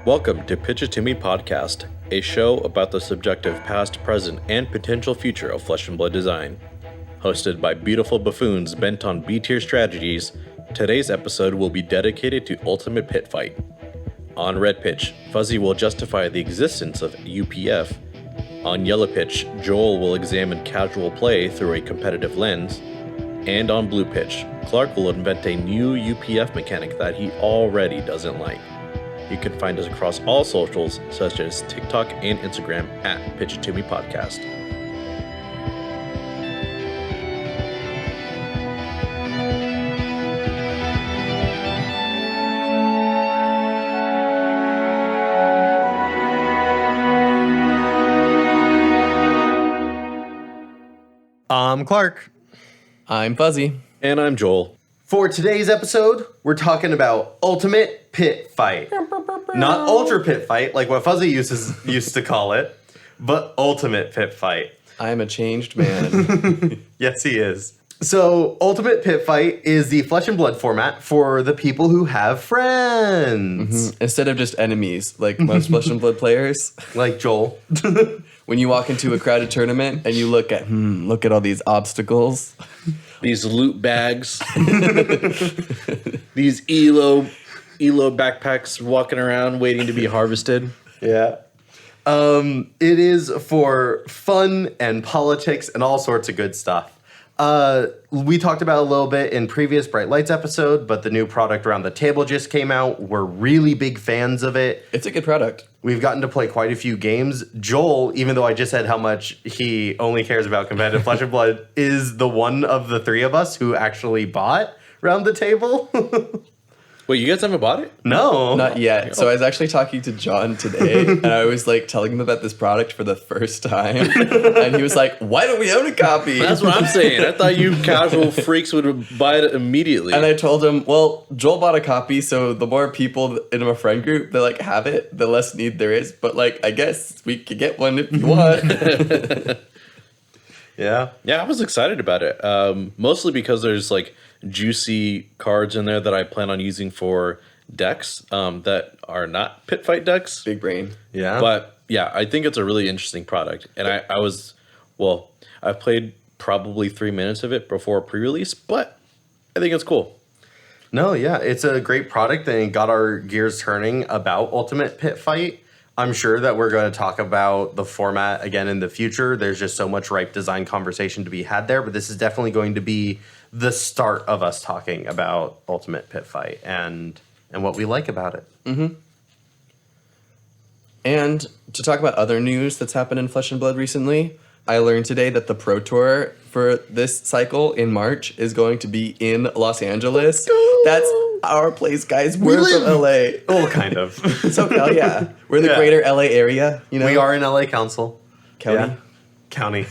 Welcome to Pitch It To Me podcast, a show about the subjective past, present, and potential future of Flesh and Blood design. Hosted by beautiful buffoons bent on B-tier strategies, today's episode will be dedicated to Ultimate Pit Fight. On Red Pitch, Fuzzy will justify the existence of UPF. On Yellow Pitch, Joel will examine casual play through a competitive lens. And on Blue Pitch, Clark will invent a new UPF mechanic that he already doesn't like. You can find us across all socials, such as TikTok and Instagram at Pitch It To Me Podcast. I'm Clark. I'm Fuzzy. And I'm Joel. For today's episode, we're talking about Ultimate Pit Fight. Not Ultra Pit Fight, like what Fuzzy used to call it, but Ultimate Pit Fight. I'm a changed man. Yes, he is. So, Ultimate Pit Fight is the Flesh and Blood format for the people who have friends. Instead of just enemies, like most Flesh and Blood players. Like Joel. When you walk into a crowded tournament and you look at all these obstacles. These loot bags. These Elo backpacks walking around waiting to be harvested. Yeah. It is for fun and politics and all sorts of good stuff. We talked about it a little bit in previous Bright Lights episode, but the new product Around the Table just came out. We're really big fans of it. It's a good product. We've gotten to play quite a few games. Joel, even though I just said how much he only cares about competitive Flesh and Blood, is the one of the three of us who actually bought Round the Table. Wait, you guys haven't bought it? No. Not yet. So I was actually talking to John today, and I was like telling him about this product for the first time. And he was like, why don't we own a copy? That's what I'm saying. I thought you casual freaks would buy it immediately. And I told him, well, Joel bought a copy, so the more people in my friend group that like have it, the less need there is. But like, I guess we could get one if you want. Yeah. Yeah, I was excited about it. Mostly because there's like juicy cards in there that I plan on using for decks that are not pit fight decks. Big brain. Yeah. But yeah, I think it's a really interesting product. And I played probably 3 minutes of it before pre-release, but I think it's cool. No, yeah, it's a great product and it got our gears turning about Ultimate Pit Fight. I'm sure that we're going to talk about the format again in the future. There's just so much ripe design conversation to be had there, but this is definitely going to be the start of us talking about Ultimate Pit Fight and what we like about it. Mm-hmm. And to talk about other news that's happened in Flesh and Blood recently, I learned today that the Pro Tour for this cycle in March is going to be in Los Angeles. That's our place, guys. We're from LA. Well, kind of. SoCal, yeah. We're the greater LA area, you know? We are in LA Council. County. Yeah. County.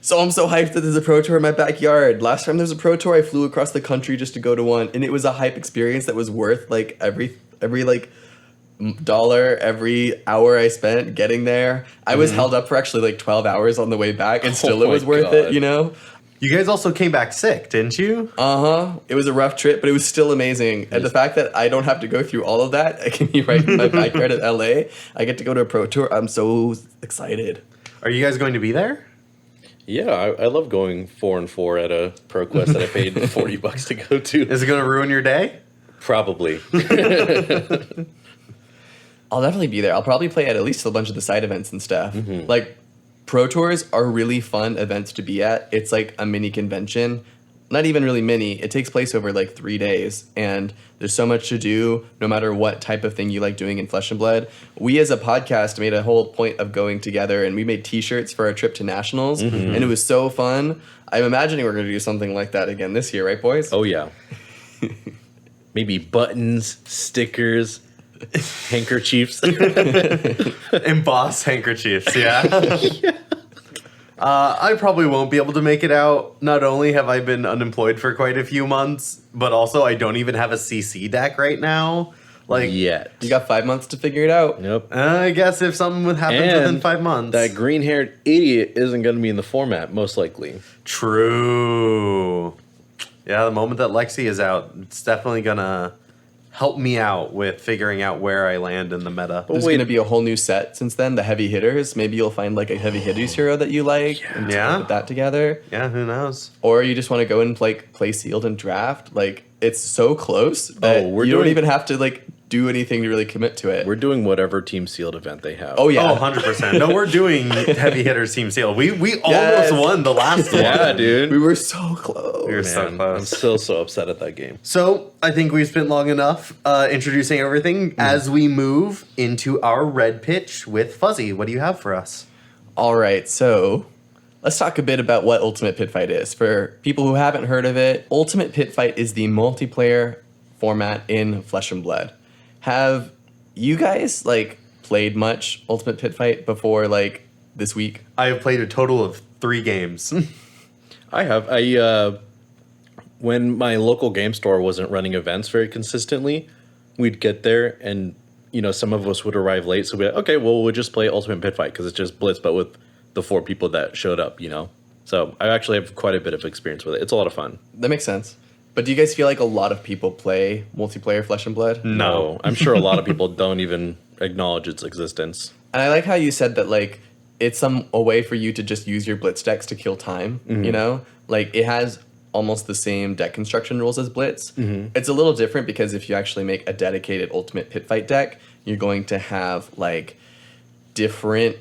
So I'm so hyped that there's a Pro Tour in my backyard. Last time there was a Pro Tour, I flew across the country just to go to one, and it was a hype experience that was worth like every like dollar every hour I spent getting there. I was held up for actually like 12 hours on the way back, and still it was worth it, you know? You guys also came back sick, didn't you? Uh-huh. It was a rough trip, but it was still amazing. And the fact that I don't have to go through all of that, I can be right in my backyard at LA. I get to go to a Pro Tour. I'm so excited. Are you guys going to be there? Yeah, I love going 4-4 at a Pro Quest that I paid $40 to go to. Is it going to ruin your day? Probably. I'll definitely be there. I'll probably play at least a bunch of the side events and stuff. Mm-hmm. Like, Pro Tours are really fun events to be at. It's like a mini convention. Not even really mini. It takes place over like 3 days. And there's so much to do, no matter what type of thing you like doing in Flesh and Blood. We as a podcast made a whole point of going together, and we made t-shirts for our trip to Nationals. Mm-hmm. And it was so fun. I'm imagining we're going to do something like that again this year, right, boys? Oh, yeah. Maybe buttons, stickers, handkerchiefs. Embossed handkerchiefs, yeah. I probably won't be able to make it out. Not only have I been unemployed for quite a few months, but also I don't even have a CC deck right now. Like, yet. You got 5 months to figure it out. Nope. I guess if something would happen within 5 months. That green-haired idiot isn't going to be in the format, most likely. True. Yeah, the moment that Lexi is out, it's definitely gonna help me out with figuring out where I land in the meta. There's going to be a whole new set since then, the heavy hitters. Maybe you'll find like a heavy hitters hero that you like and put that together. Yeah, who knows? Or you just want to go and play sealed and draft. Like, it's so close that you don't even have to like do anything to really commit to it. We're doing whatever Team Sealed event they have. Oh, yeah. Oh, 100%. No, we're doing heavy hitters team sealed. We almost won the last one. Yeah, dude. We were so close. We were so close. I'm still so upset at that game. So I think we've spent long enough introducing everything as we move into our red pitch with Fuzzy. What do you have for us? All right, so let's talk a bit about what Ultimate Pit Fight is. For people who haven't heard of it, Ultimate Pit Fight is the multiplayer format in Flesh and Blood. Have you guys like played much Ultimate Pit Fight before like this week? I have played a total of 3 games. I have. When my local game store wasn't running events very consistently, we'd get there and, some of us would arrive late. So we'd be like, okay, well, we'll just play Ultimate Pit Fight because it's just Blitz, but with the 4 people that showed up, So I actually have quite a bit of experience with it. It's a lot of fun. That makes sense. But do you guys feel like a lot of people play multiplayer Flesh and Blood? No. I'm sure a lot of people don't even acknowledge its existence. And I like how you said that like it's a way for you to just use your Blitz decks to kill time, Like it has almost the same deck construction rules as Blitz. It's a little different because if you actually make a dedicated Ultimate Pit Fight deck, you're going to have like different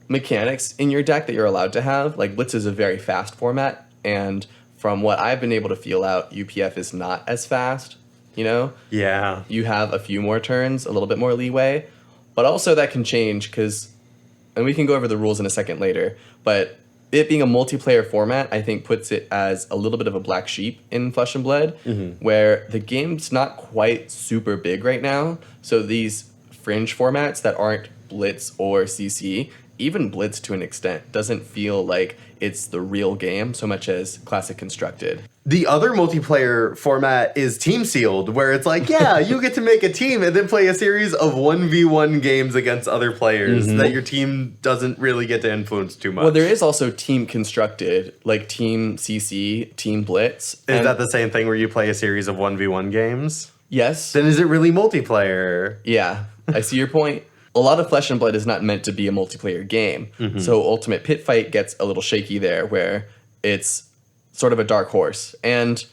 mechanics in your deck that you're allowed to have. Like Blitz is a very fast format, and from what I've been able to feel out, UPF is not as fast, Yeah. You have a few more turns, a little bit more leeway, but also that can change and we can go over the rules in a second later, but it being a multiplayer format, I think puts it as a little bit of a black sheep in Flesh and Blood, where the game's not quite super big right now, so these fringe formats that aren't Blitz or CC, even Blitz to an extent, doesn't feel like it's the real game so much as Classic Constructed. The other multiplayer format is Team Sealed, where it's like, yeah, you get to make a team and then play a series of 1v1 games against other players that your team doesn't really get to influence too much. Well, there is also Team Constructed, like Team CC, Team Blitz. Is that the same thing where you play a series of 1v1 games? Yes. Then is it really multiplayer? Yeah, I see your point. A lot of Flesh and Blood is not meant to be a multiplayer game. So Ultimate Pit Fight gets a little shaky there, where it's sort of a dark horse. And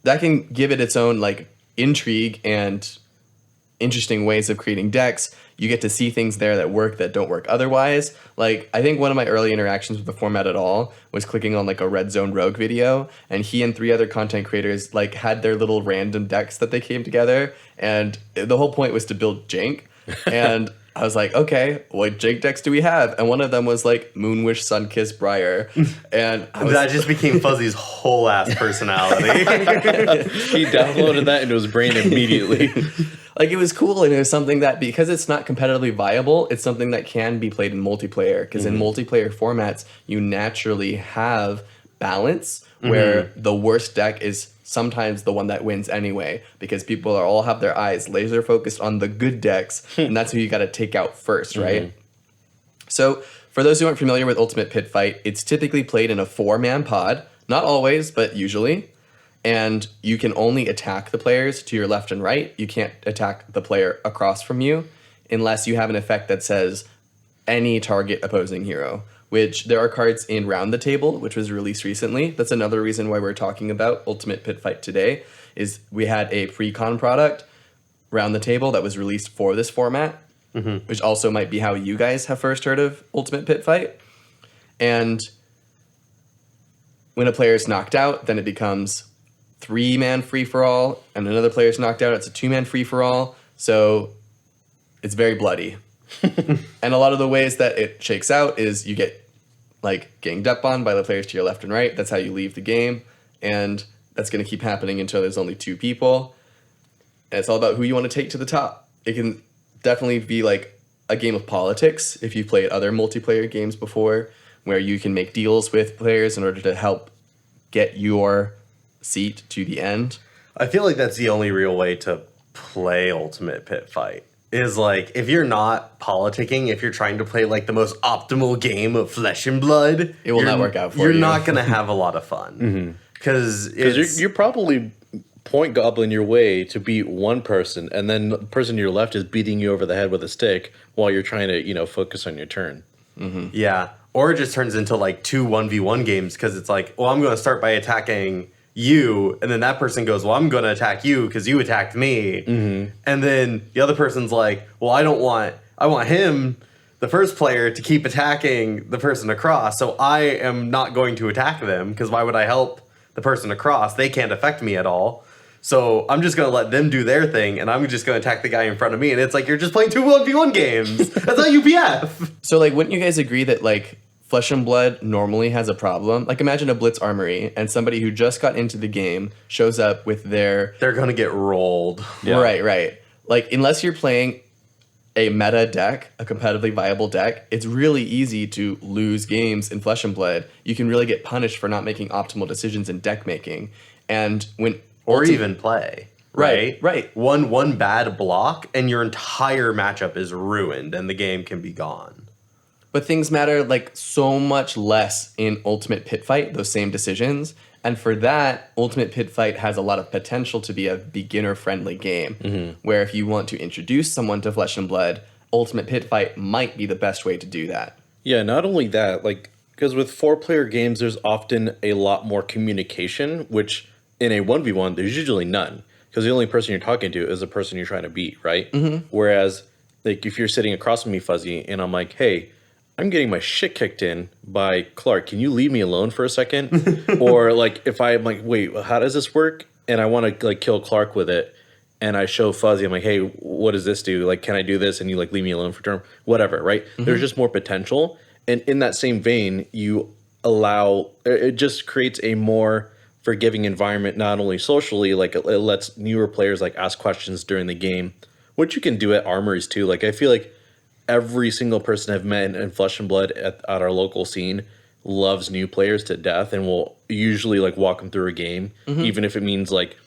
that can give it its own like intrigue and interesting ways of creating decks. You get to see things there that work that don't work otherwise. Like, I think one of my early interactions with the format at all was clicking on like a Red Zone Rogue video, and he and 3 other content creators like had their little random decks that they came together, and the whole point was to build jank. And I was like, okay, what jank decks do we have? And one of them was like Moonwish, Sunkiss, Briar. And that just became Fuzzy's whole ass personality. He downloaded that into his brain immediately. Like, it was cool, and it was something that, because it's not competitively viable, it's something that can be played in multiplayer. Because in multiplayer formats, you naturally have balance, where the worst deck is sometimes the one that wins anyway, because people all have their eyes laser focused on the good decks, and that's who you got to take out first, right? So for those who aren't familiar with Ultimate Pit Fight, it's typically played in a 4-man pod, not always, but usually, and you can only attack the players to your left and right. You can't attack the player across from you unless you have an effect that says any target opposing hero, which there are cards in Round the Table, which was released recently. That's another reason why we're talking about Ultimate Pit Fight today, is we had a pre-con product, Round the Table, that was released for this format, which also might be how you guys have first heard of Ultimate Pit Fight. And when a player is knocked out, then it becomes 3-man free-for-all, and another player is knocked out, it's a 2-man free-for-all, so it's very bloody. And a lot of the ways that it shakes out is you get like ganged up on by the players to your left and right. That's how you leave the game, and that's going to keep happening until there's only 2 people. And it's all about who you want to take to the top. It can definitely be like a game of politics if you've played other multiplayer games before, where you can make deals with players in order to help get your seat to the end. I feel like that's the only real way to play Ultimate Pit Fight. Is like, if you're not politicking, if you're trying to play like the most optimal game of Flesh and Blood, it will not work out for you. You're not going to have a lot of fun. Because you're probably point goblin your way to beat one person, and then the person to your left is beating you over the head with a stick while you're trying to, focus on your turn. Mm-hmm. Yeah. Or it just turns into like 2 1v1 games because it's like, well, I'm going to start by attacking you, and then that person goes, well, I'm going to attack you because you attacked me. Mm-hmm. And then the other person's like, well, I want him, the first player, to keep attacking the person across, so I am not going to attack them because why would I help the person across? They can't affect me at all. So I'm just going to let them do their thing, and I'm just going to attack the guy in front of me. And it's like, you're just playing 2 1v1 games. That's not UPF. So, like, wouldn't you guys agree that, like, Flesh and Blood normally has a problem? Like, imagine a Blitz Armory, and somebody who just got into the game shows up with their... They're going to get rolled. Yeah. Right. Like, unless you're playing a meta deck, a competitively viable deck, it's really easy to lose games in Flesh and Blood. You can really get punished for not making optimal decisions in deck making. And when... Or even play. Right. One bad block, and your entire matchup is ruined, and the game can be gone. But things matter like so much less in Ultimate Pit Fight, those same decisions. And for that, Ultimate Pit Fight has a lot of potential to be a beginner-friendly game, where if you want to introduce someone to Flesh and Blood, Ultimate Pit Fight might be the best way to do that. Yeah, not only that, like, because with 4-player games, there's often a lot more communication, which in a 1v1, there's usually none. Because the only person you're talking to is the person you're trying to beat, right? Mm-hmm. Whereas, like, if you're sitting across from me, Fuzzy, and I'm like, hey, I'm getting my shit kicked in by Clark. Can you leave me alone for a second? Or, like, if I'm like, wait, how does this work? And I want to, like, kill Clark with it. And I show Fuzzy, I'm like, hey, what does this do? Like, can I do this? And you, like, leave me alone for a turn? Whatever, right? Mm-hmm. There's just more potential. And in that same vein, it just creates a more forgiving environment, not only socially, like it lets newer players like ask questions during the game, which you can do at armories too. Like I feel like every single person I've met in Flesh and Blood at our local scene loves new players to death and will usually like walk them through a game, even if it means like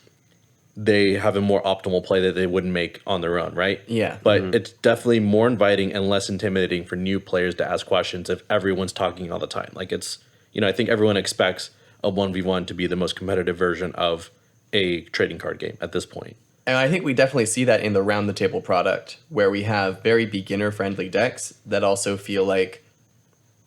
they have a more optimal play that they wouldn't make on their own, right? Yeah. But it's definitely more inviting and less intimidating for new players to ask questions if everyone's talking all the time. Like it's, I think everyone expects a 1v1 to be the most competitive version of a trading card game at this point. And I think we definitely see that in the round the table product, where we have very beginner friendly decks that also feel like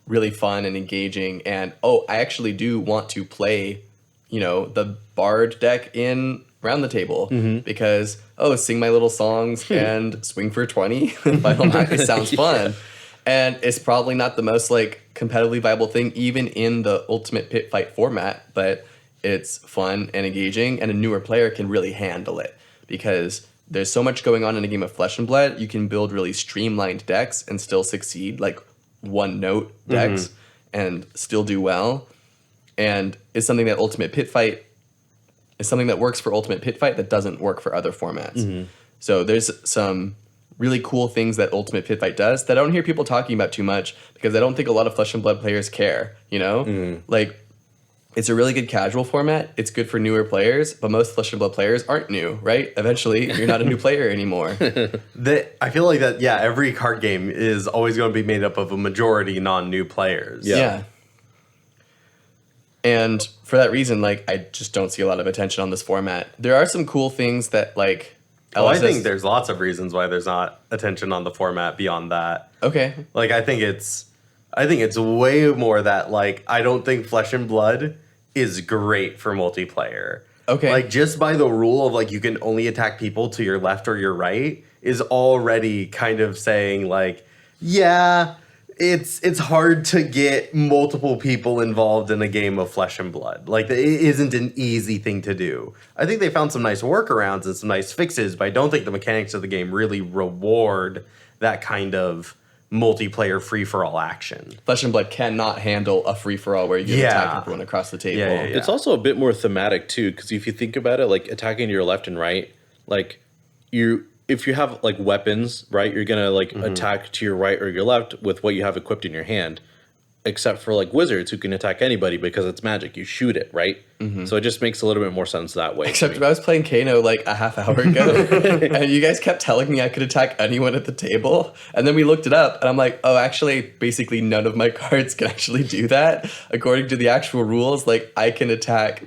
really fun and engaging. And I actually do want to play, the Bard deck in round the table because sing my little songs and swing for 20 Final Map, it sounds fun. And it's probably not the most like competitively viable thing, even in the Ultimate Pit Fight format, but it's fun and engaging, and a newer player can really handle it because there's so much going on in a game of Flesh and Blood. You can build really streamlined decks and still succeed, like one-note decks, and still do well. And it's something that Ultimate Pit Fight is something that works for Ultimate Pit Fight that doesn't work for other formats. So there's some really cool things that Ultimate Pit Fight does that I don't hear people talking about too much because I don't think a lot of Flesh and Blood players care, Like, it's a really good casual format. It's good for newer players, but most Flesh and Blood players aren't new, right? Eventually, you're not a new player anymore. I feel like that, every card game is always going to be made up of a majority non-new players. Yeah. And for that reason, like, I just don't see a lot of attention on this format. There are some cool things that, like, I think there's lots of reasons why there's not attention on the format beyond that. Okay. Like, I think it's way more that, like, I don't think Flesh and Blood is great for multiplayer. Okay. Like, just by the rule of, like, you can only attack people to your left or your right is already kind of saying, like, it's hard to get multiple people involved in a game of Flesh and Blood. Like, it isn't an easy thing to do. I think they found some nice workarounds and some nice fixes, but I don't think the mechanics of the game really reward that kind of multiplayer free-for-all action. Flesh and Blood cannot handle a free-for-all where you can attack everyone across the table. Yeah. It's also a bit more thematic, too, because if you think about it, like, attacking to your left and right, like, if you have like weapons, right, you're gonna like attack to your right or your left with what you have equipped in your hand, except for like wizards who can attack anybody because it's magic. You shoot it, right? So it just makes a little bit more sense that way. Except when I was playing Kano like a half hour ago, and you guys kept telling me I could attack anyone at the table, and then we looked it up, and I'm like, actually, basically none of my cards can actually do that. According to the actual rules, like I can attack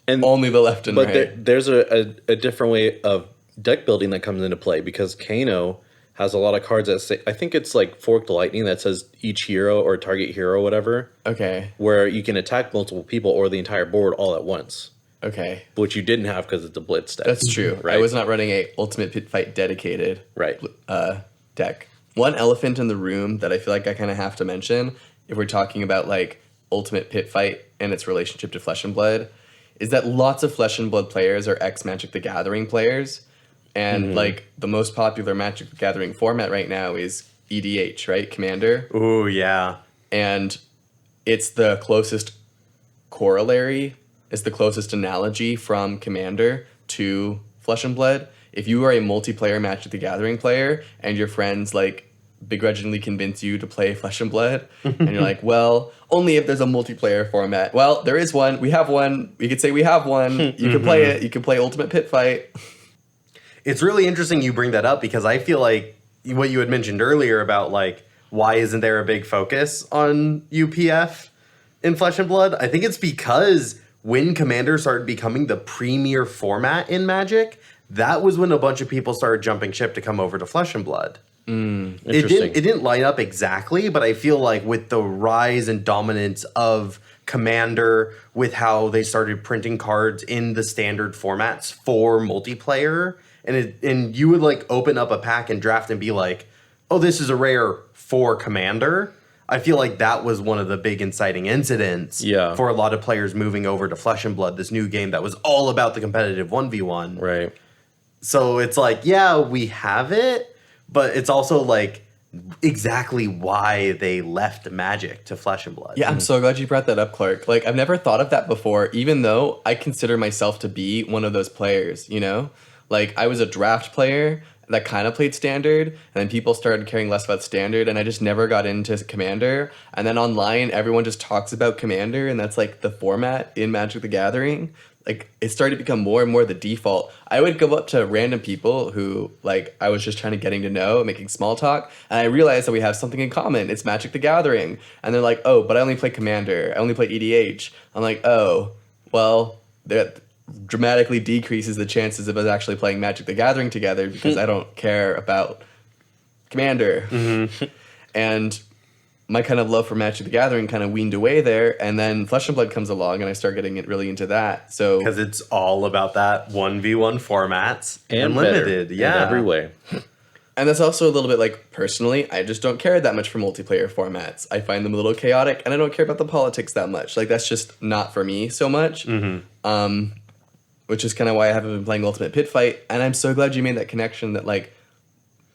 And only the left and but right. there's a different way of deck building that comes into play because Kano has a lot of cards that say, I think it's like Forked Lightning that says each hero or target hero, whatever, Okay. where you can attack multiple people or the entire board all at once, Okay. which you didn't have because it's a blitz deck. That's true. Right. I was not running a Ultimate Pit Fight dedicated Right. deck. One elephant in the room that I feel like I kind of have to mention if we're talking about like Ultimate Pit Fight and its relationship to Flesh and Blood is that lots of Flesh and Blood players are ex Magic the Gathering players. And like the most popular Magic the Gathering format right now is EDH, right? Commander. Ooh, yeah. And it's the closest corollary, it's the closest analogy from Commander to Flesh and Blood. If you are a multiplayer Magic the Gathering player and your friends like begrudgingly convince you to play Flesh and Blood, and you're like, well, only if there's a multiplayer format. Well, there is one. We have one. We could say we have one. You can play it. You can play Ultimate Pit Fight. It's really interesting you bring that up because I feel like what you had mentioned earlier about like why isn't there a big focus on UPF in Flesh and Blood? I think it's because when Commander started becoming the premier format in Magic, that was when a bunch of people started jumping ship to come over to Flesh and Blood. Interesting. It didn't line up exactly, but I feel like with the rise and dominance of Commander, with how they started printing cards in the standard formats for multiplayer, and you would like open up a pack and draft and be like, oh, this is a rare for Commander. I feel like that was one of the big inciting incidents for a lot of players moving over to Flesh and Blood, this new game that was all about the competitive 1v1. Right. So it's like, yeah, we have it, but it's also like exactly why they left Magic to Flesh and Blood. Yeah, I'm so glad you brought that up, Clark. Like, I've never thought of that before, even though I consider myself to be one of those players, you know? Like, I was a draft player that kind of played Standard, and then people started caring less about Standard, and I just never got into Commander. And then online, everyone just talks about Commander, and that's, like, the format in Magic the Gathering. Like, it started to become more and more the default. I would go up to random people who, like, I was just trying to getting to know, making small talk, and I realized that we have something in common. It's Magic the Gathering. And they're like, oh, but I only play Commander. I only play EDH. I'm like, oh, well, that dramatically decreases the chances of us actually playing Magic the Gathering together because I don't care about Commander. And my kind of love for Magic the Gathering kind of weaned away there, and then Flesh and Blood comes along, and I start getting it really into that. So because it's all about that 1v1 formats and limited, in every way. And that's also a little bit like, personally, I just don't care that much for multiplayer formats. I find them a little chaotic, and I don't care about the politics that much. Like, that's just not for me so much. Which is kind of why I haven't been playing Ultimate Pit Fight. And I'm so glad you made that connection that, like,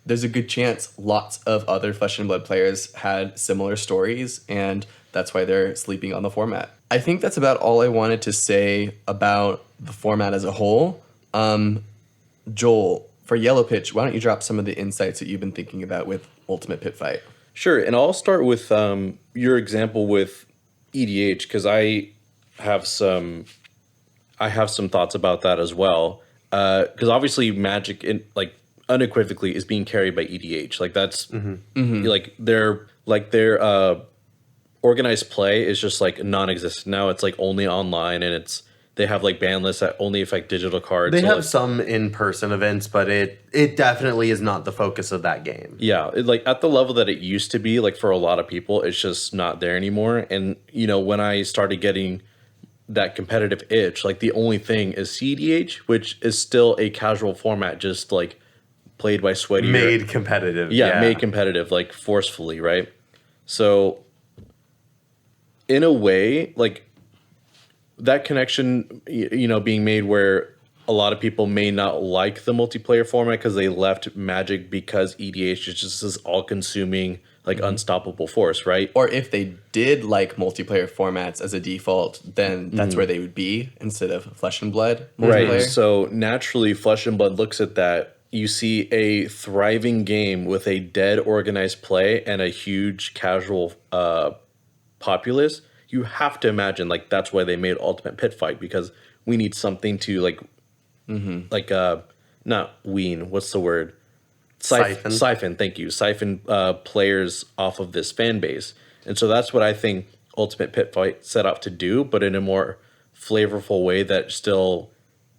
there's a good chance lots of other Flesh and Blood players had similar stories, and that's why they're sleeping on the format. I think that's about all I wanted to say about the format as a whole. Joel, for Yellow Pitch, why don't you drop some of the insights that you've been thinking about with Ultimate Pit Fight? Sure, and I'll start with your example with EDH because I have some thoughts about that as well. Because obviously Magic, unequivocally, is being carried by EDH. Like that's like their organized play is just like non-existent now. It's like only online, and they have like ban lists that only affect digital cards. They so have like, some in-person events, but it definitely is not the focus of that game. yeah, like at the level that it used to be, like for a lot of people, it's just not there anymore. And when I started getting that competitive itch, like the only thing is CDH, which is still a casual format, just like played by sweaty, made competitive. Made competitive, like forcefully, right? So in a way, like that connection, being made where a lot of people may not like the multiplayer format because they left Magic because EDH is just this all-consuming, like unstoppable force, right? Or if they did like multiplayer formats as a default, then that's where they would be instead of Flesh and Blood multiplayer. Right. So naturally, Flesh and Blood looks at that. You see a thriving game with a dead organized play and a huge casual populace. You have to imagine like that's why they made Ultimate Pit Fight, because we need something to not wean. What's the word? Siphon. Thank you. Siphon players off of this fan base. And so that's what I think Ultimate Pit Fight set out to do, but in a more flavorful way that still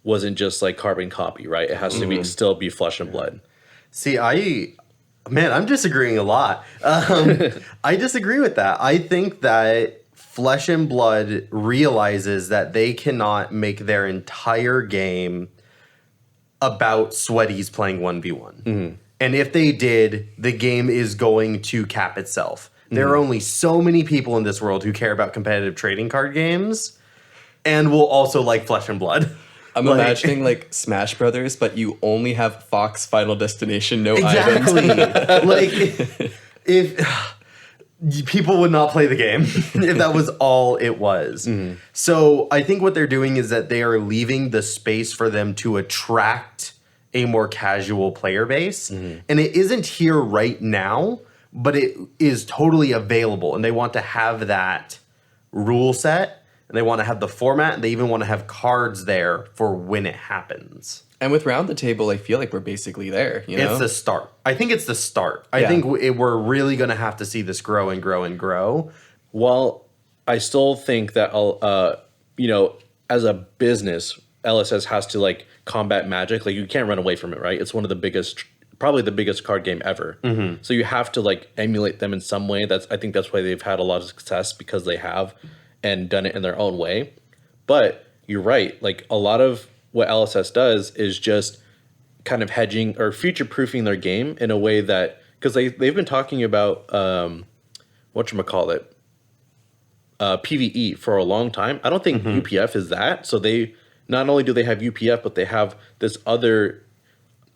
wasn't just like carbon copy, right? It has to be still be flesh and blood. See, I'm disagreeing a lot. I disagree with that. I think that Flesh and Blood realizes that they cannot make their entire game about sweaties playing 1v1. And if they did, the game is going to cap itself. There are only so many people in this world who care about competitive trading card games and will also like Flesh and Blood. I'm imagining like Smash Brothers, but you only have Fox Final Destination, no items. Like, if people would not play the game if that was all it was. So I think what they're doing is that they are leaving the space for them to attract a more casual player base. And it isn't here right now, but it is totally available. And they want to have that rule set. And they want to have the format, and they even want to have cards there for when it happens. And with Round the Table, I feel like we're basically there. You know? It's the start. I think it's the start. I think we're really going to have to see this grow and grow and grow. Well, I still think that, as a business, LSS has to like combat Magic. Like you can't run away from it, right? It's one of the biggest, probably the biggest card game ever. So you have to like emulate them in some way. I think that's why they've had a lot of success, because they have and done it in their own way. But you're right. Like a lot of what LSS does is just kind of hedging or future-proofing their game in a way that, because they've been talking about whatchamacallit, PvE for a long time. I don't think UPF is that. So they not only do they have UPF, but they have this other.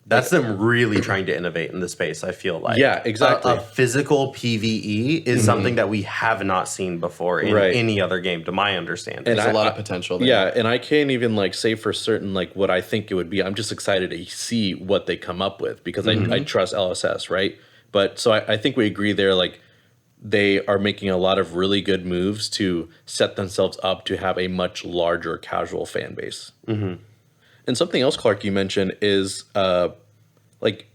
That's them really trying to innovate in the space, I feel like. Yeah, exactly. A physical PvE is something that we have not seen before in any other game, to my understanding. There's a lot of potential there. Yeah, and I can't even like say for certain like what I think it would be. I'm just excited to see what they come up with, because I trust LSS, right? But so I think we agree there, like they are making a lot of really good moves to set themselves up to have a much larger casual fan base. And something else, Clark, you mentioned is like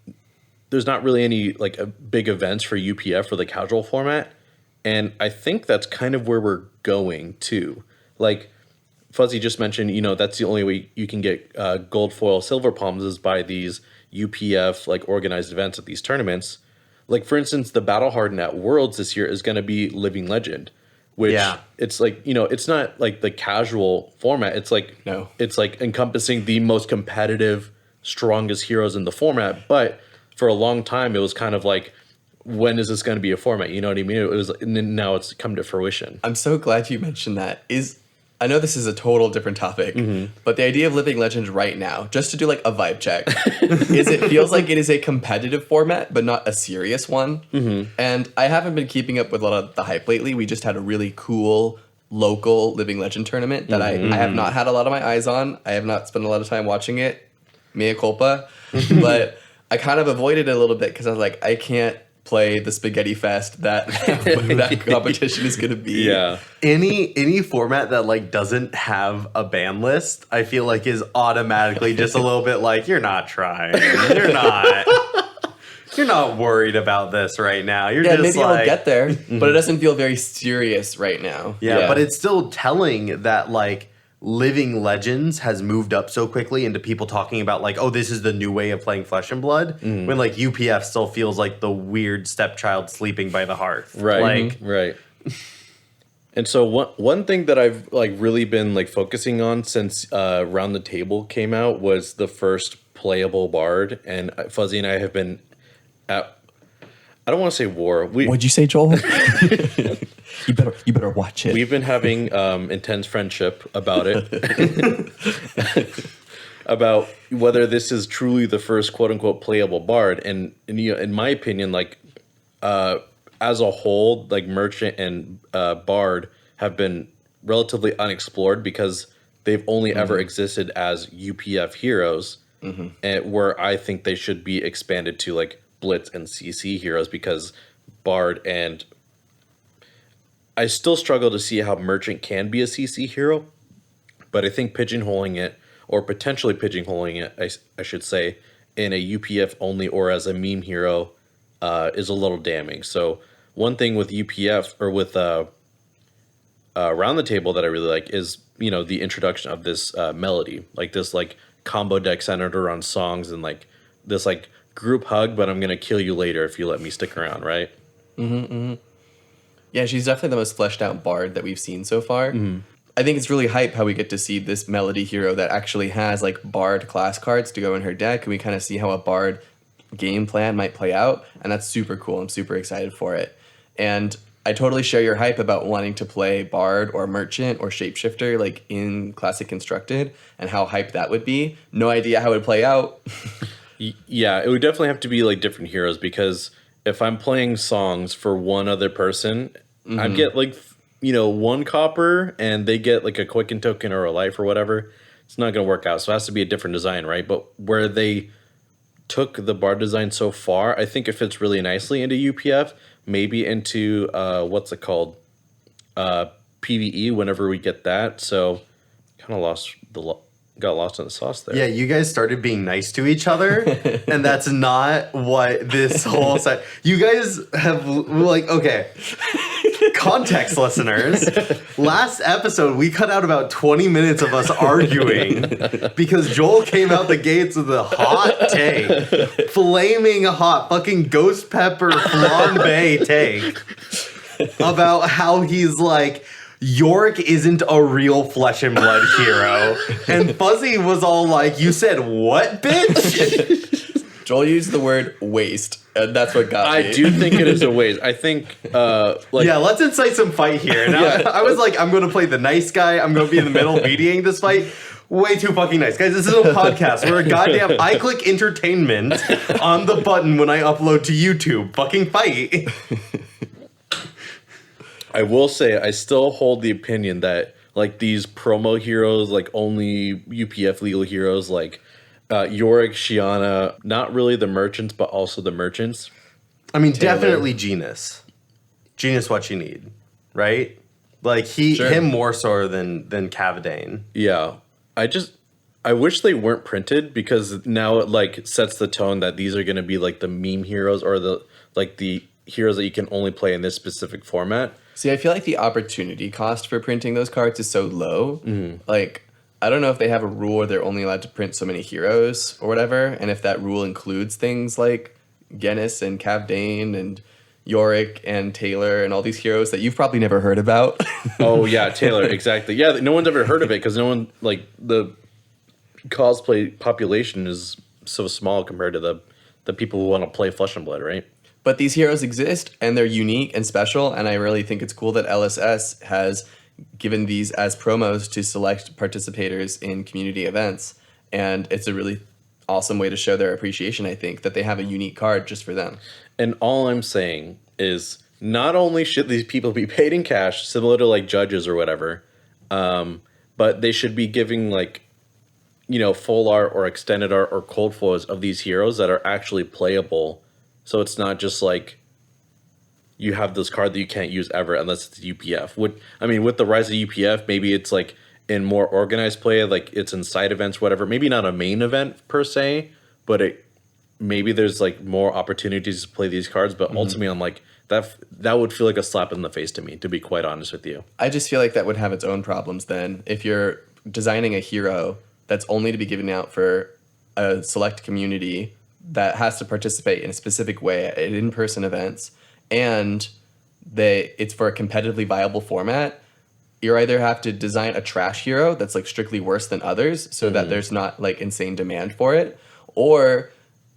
there's not really any like big events for UPF for the casual format. And I think that's kind of where we're going to. Like Fuzzy just mentioned, that's the only way you can get gold foil silver palms is by these UPF like organized events at these tournaments. Like for instance, the Battle Hardened at Worlds this year is going to be Living Legend. Which it's like, it's not like the casual format. It's like, it's like encompassing the most competitive, strongest heroes in the format. But for a long time, it was kind of like, when is this going to be a format? You know what I mean? It was, and then now it's come to fruition. I'm so glad you mentioned that. I know this is a total different topic, but the idea of Living Legend right now, just to do like a vibe check, is it feels like it is a competitive format, but not a serious one. And I haven't been keeping up with a lot of the hype lately. We just had a really cool local Living Legend tournament that I have not had a lot of my eyes on. I have not spent a lot of time watching it. Mea culpa. But I kind of avoided it a little bit because I was like, I can't play the spaghetti fest that that competition is going to be. Yeah. Any format that like doesn't have a ban list, I feel like is automatically just a little bit like, you're not trying. You're not worried about this right now. You're just maybe like, I'll get there, but it doesn't feel very serious right now. Yeah, but it's still telling that like Living Legends has moved up so quickly into people talking about like, oh, this is the new way of playing Flesh and Blood, when like UPF still feels like the weird stepchild sleeping by the hearth. Right. Right. And so one thing that I've like really been like focusing on since Round the Table came out was the first playable bard, and Fuzzy and I have been at, I don't want to say war. What'd you say, Joel? You better watch it. We've been having intense friendship about it. About whether this is truly the first quote unquote playable bard. And in my opinion, like as a whole, like Merchant and Bard have been relatively unexplored because they've only ever existed as UPF heroes, and where I think they should be expanded to like Blitz and CC heroes, because Bard and I still struggle to see how Merchant can be a CC hero, but I think pigeonholing it, or potentially pigeonholing it, I should say, in a UPF only or as a meme hero is a little damning. So one thing with UPF or with around the table that I really like is, the introduction of this melody, like this like combo deck centered around songs and like this like group hug, but I'm gonna kill you later if you let me stick around, right? Yeah, she's definitely the most fleshed out bard that we've seen so far. I think it's really hype how we get to see this melody hero that actually has like bard class cards to go in her deck, and we kind of see how a bard game plan might play out, and that's super cool. I'm super excited for it. And I totally share your hype about wanting to play bard or merchant or shapeshifter like in Classic Constructed, and how hype that would be. No idea how it would play out. Yeah, it would definitely have to be like different heroes, because if I'm playing songs for one other person, I get like, 1 copper and they get like a quicken token or a life or whatever. It's not going to work out. So it has to be a different design, right? But where they took the bard design so far, I think it fits really nicely into UPF, maybe into what's it called? PvE whenever we get that. So kind of got lost in the sauce there. Yeah, you guys started being nice to each other, and that's not what this whole side. You guys have like, okay, context, listeners. Last episode, we cut out about 20 minutes of us arguing because Joel came out the gates with a hot take, flaming hot, fucking ghost pepper flambe take about how he's like, Yorick isn't a real flesh and blood hero. And Fuzzy was all like, you said what, bitch? Joel used the word waste, and that's what got me. I do think it is a waste. I think, yeah, let's incite some fight here. And I was like, I'm going to play the nice guy. I'm going to be in the middle mediating this fight. Way too fucking nice. Guys, this is a podcast. We're a goddamn I click entertainment on the button when I upload to YouTube. Fucking fight. I will say I still hold the opinion that like these promo heroes, like only UPF legal heroes, like Yorick, Shiana, not really the merchants, but also the merchants. I mean, definitely Genus. Genus what you need, right? Like him more so than Cavadane. Yeah. I wish they weren't printed, because now it like sets the tone that these are going to be like the meme heroes, or the heroes that you can only play in this specific format. See, I feel like the opportunity cost for printing those cards is so low. Like, I don't know if they have a rule where they're only allowed to print so many heroes or whatever, and if that rule includes things like Gennis and Cavdane and Yorick and Taylor and all these heroes that you've probably never heard about. Oh, yeah, Taylor, exactly. Yeah, no one's ever heard of it, because no one, like, the cosplay population is so small compared to the people who want to play Flesh and Blood, right? But these heroes exist, and they're unique and special, and I really think it's cool that LSS has given these as promos to select participators in community events, and it's a really awesome way to show their appreciation, I think, that they have a unique card just for them. And all I'm saying is, not only should these people be paid in cash, similar to like judges or whatever, but they should be giving like, full art or extended art or cold foils of these heroes that are actually playable. So it's not just like you have this card that you can't use ever unless it's UPF. With the rise of UPF, maybe it's like in more organized play, like it's in side events, whatever. Maybe not a main event per se, but maybe there's like more opportunities to play these cards. But ultimately, I'm like, that would feel like a slap in the face to me, to be quite honest with you. I just feel like that would have its own problems then. If you're designing a hero that's only to be given out for a select community that has to participate in a specific way at in-person events, and it's for a competitively viable format, you either have to design a trash hero that's like strictly worse than others so that there's not like insane demand for it, or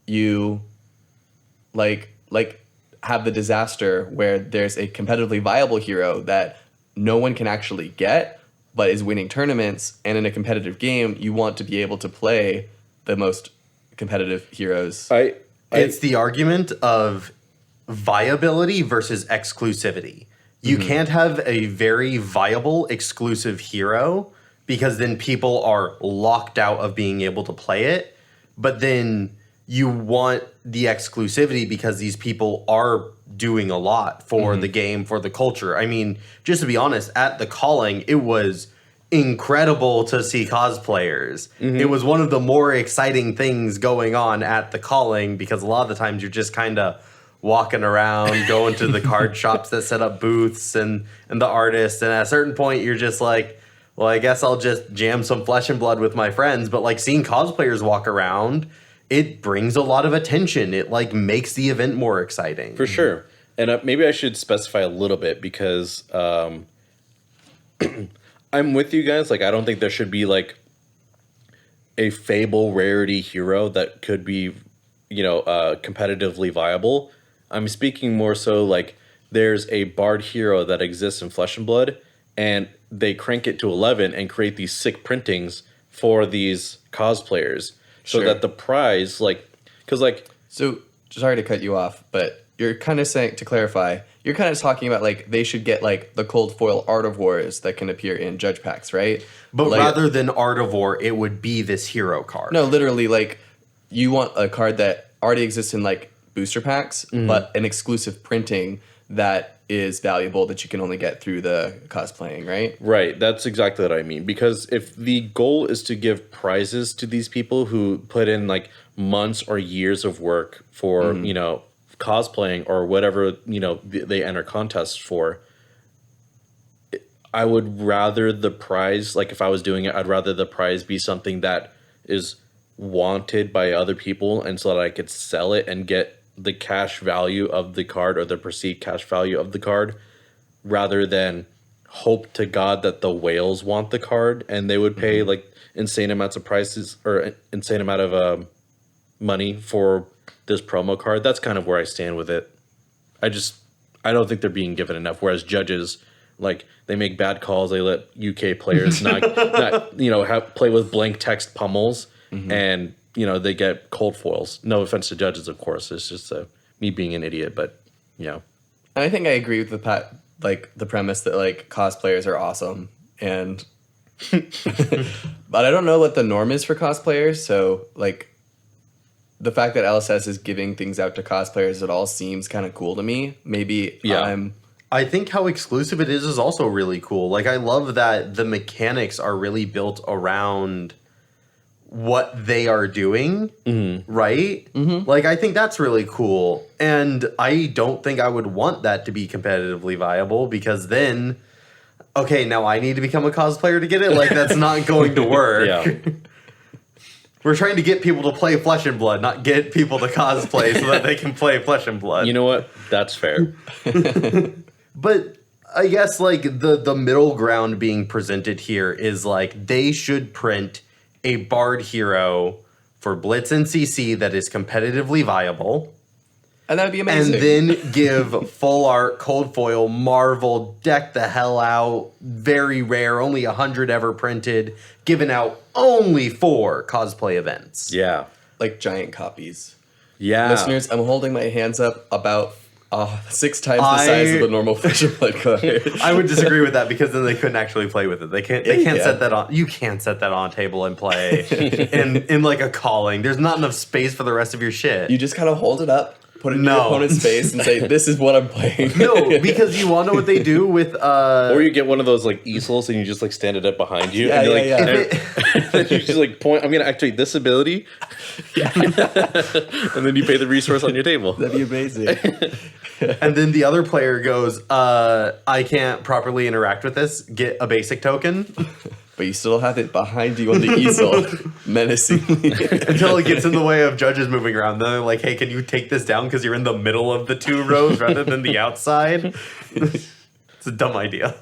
you like have the disaster where there's a competitively viable hero that no one can actually get but is winning tournaments, and in a competitive game you want to be able to play the most competitive heroes. It's the argument of viability versus exclusivity. You can't have a very viable exclusive hero, because then people are locked out of being able to play it. But then you want the exclusivity because these people are doing a lot for the game, for the culture. I mean, just to be honest, at the Calling, it was incredible to see cosplayers. It was one of the more exciting things going on at the Calling, because a lot of the times you're just kind of walking around, going to the card shops that set up booths and the artists. And at a certain point, you're just like, well, I guess I'll just jam some Flesh and Blood with my friends. But like seeing cosplayers walk around, it brings a lot of attention. It like makes the event more exciting. For sure. And maybe I should specify a little bit because I'm with you guys. Like, I don't think there should be like a Fable rarity hero that could be, competitively viable. I'm speaking more so like there's a Bard hero that exists in Flesh and Blood, and they crank it to 11 and create these sick printings for these cosplayers, so that the prize, So, sorry to cut you off, but you're kind of saying, to clarify, you're kind of talking about like they should get like the cold foil Art of Wars that can appear in judge packs, right? But like, rather than Art of War, it would be this hero card. No, literally, like you want a card that already exists in like booster packs, but an exclusive printing that is valuable that you can only get through the cosplaying, right? Right, that's exactly what I mean. Because if the goal is to give prizes to these people who put in like months or years of work for, cosplaying or whatever, they enter contests for, I would rather the prize, like if I was doing it, I'd rather the prize be something that is wanted by other people, and so that I could sell it and get the cash value of the card or the perceived cash value of the card, rather than hope to God that the whales want the card and they would pay like insane amounts of prices or insane amount of money for this promo card. That's kind of where I stand with it. I don't think they're being given enough. Whereas judges, like, they make bad calls. They let UK players not play with blank text pummels, and they get cold foils. No offense to judges, of course. It's just me being an idiot, but And I think I agree with the premise that like cosplayers are awesome, and but I don't know what the norm is for cosplayers. So like the fact that LSS is giving things out to cosplayers, it all seems kind of cool to me. Maybe I think how exclusive it is also really cool. Like, I love that the mechanics are really built around what they are doing, right? Like, I think that's really cool. And I don't think I would want that to be competitively viable, because then, okay, now I need to become a cosplayer to get it? Like, that's not going to work. yeah. We're trying to get people to play Flesh and Blood, not get people to cosplay so that they can play Flesh and Blood. You know what? That's fair. But I guess like the middle ground being presented here is like they should print a Bard hero for Blitz and CC that is competitively viable. And that would be amazing. And then give full art, cold foil, Marvel, deck the hell out, very rare, only 100 ever printed, given out only for cosplay events. Yeah. Like giant copies. Yeah. Listeners, I'm holding my hands up about 6 times the size of a normal Flesh and Blood card. I would disagree with that, because then they couldn't actually play with it. They can't set that on. You can't set that on a table and play in like a calling. There's not enough space for the rest of your shit. You just kind of hold it up, put it in your opponent's face, and say, "This is what I'm playing." No, because you want to know what they do with or you get one of those like easels and you just like stand it up behind you, and and you just like point. I'm gonna activate this ability, and then you pay the resource on your table. That'd be amazing. And then the other player goes, I can't properly interact with this. Get a basic token. But you still have it behind you on the easel, menacingly. Until it gets in the way of judges moving around. Then they're like, hey, can you take this down because you're in the middle of the 2 rows rather than the outside? It's a dumb idea.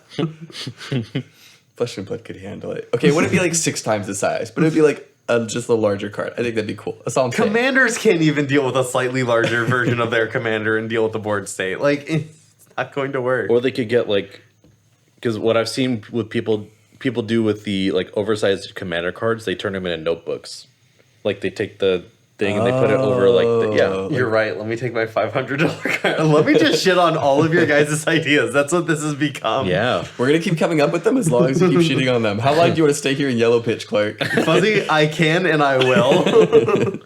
Flesh and Blood could handle it. Okay, it wouldn't be like 6 times the size, but it would be like just a larger card. I think that'd be cool. That's all I'm saying. Commanders can't even deal with a slightly larger version of their commander and deal with the board state. Like, it's not going to work. Or they could get like, because what I've seen with people do with the like oversized commander cards, they turn them into notebooks. Like they take the thing and they put it over like You're right. Let me take my $500 card. Let me just shit on all of your guys' ideas. That's what this has become. Yeah. We're going to keep coming up with them as long as you keep shitting on them. How long do you want to stay here in yellow pitch, Clark? Fuzzy, I can and I will.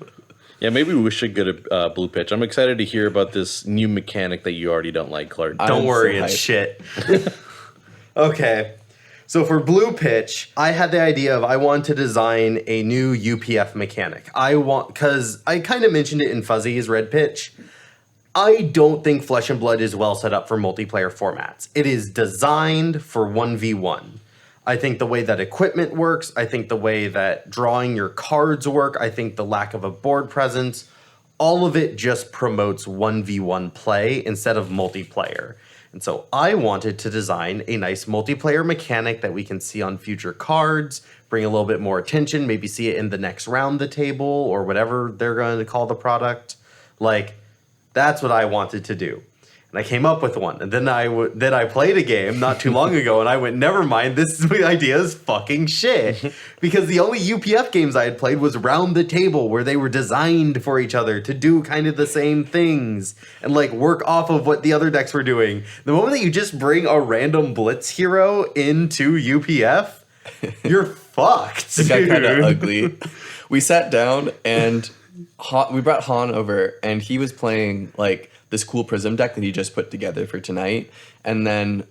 Yeah, maybe we should go to Blue Pitch. I'm excited to hear about this new mechanic that you already don't like, Clark. Don't worry, it's shit. Okay. So for Blue Pitch, I had the idea of I want to design a new UPF mechanic. Because I kind of mentioned it in Fuzzy's Red Pitch. I don't think Flesh and Blood is well set up for multiplayer formats. It is designed for 1v1. I think the way that equipment works, I think the way that drawing your cards work, I think the lack of a board presence, all of it just promotes 1v1 play instead of multiplayer. And so I wanted to design a nice multiplayer mechanic that we can see on future cards, bring a little bit more attention, maybe see it in the next round the table or whatever they're going to call the product. Like, that's what I wanted to do. And I came up with one. And then I played a game not too long ago, and I went, never mind, this idea is fucking shit. Because the only UPF games I had played was Round the Table, where they were designed for each other to do kind of the same things and like work off of what the other decks were doing. The moment that you just bring a random Blitz hero into UPF, you're fucked. It got kind of ugly. We sat down and we brought Han over, and he was playing like this cool Prism deck that he just put together for tonight. And then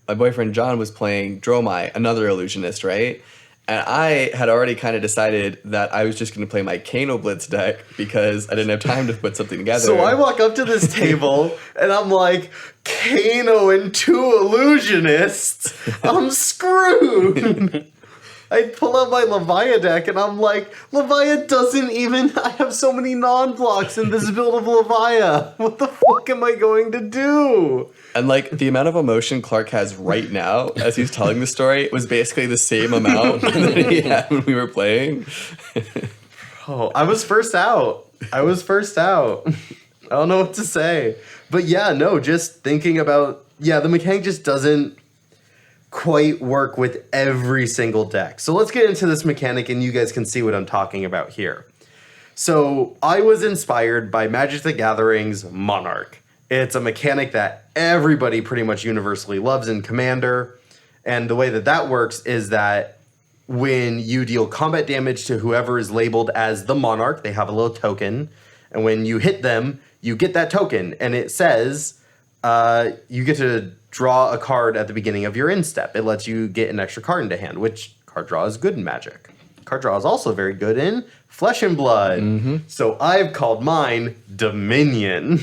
my boyfriend John was playing Dromai, another illusionist, right? And I had already kind of decided that I was just going to play my Kano Blitz deck because I didn't have time to put something together. So I walk up to this table and I'm like, Kano and 2 illusionists? I'm screwed. I pull out my Levia deck and I'm like, Levia doesn't even, I have so many non-blocks in this build of Levia. What the fuck am I going to do? And like the amount of emotion Clark has right now as he's telling the story was basically the same amount that he had when we were playing. Oh, I was first out. I don't know what to say. But yeah, no, just thinking about, the mechanic just doesn't quite work with every single deck. So let's get into this mechanic and you guys can see what I'm talking about here. So I was inspired by Magic the Gathering's Monarch. It's a mechanic that everybody pretty much universally loves in Commander. And the way that works is that when you deal combat damage to whoever is labeled as the Monarch, they have a little token. And when you hit them, you get that token. And it says you get to draw a card at the beginning of your end step. It lets you get an extra card into hand, which card draw is good in Magic. Card draw is also very good in Flesh and Blood. Mm-hmm. So I've called mine Dominion.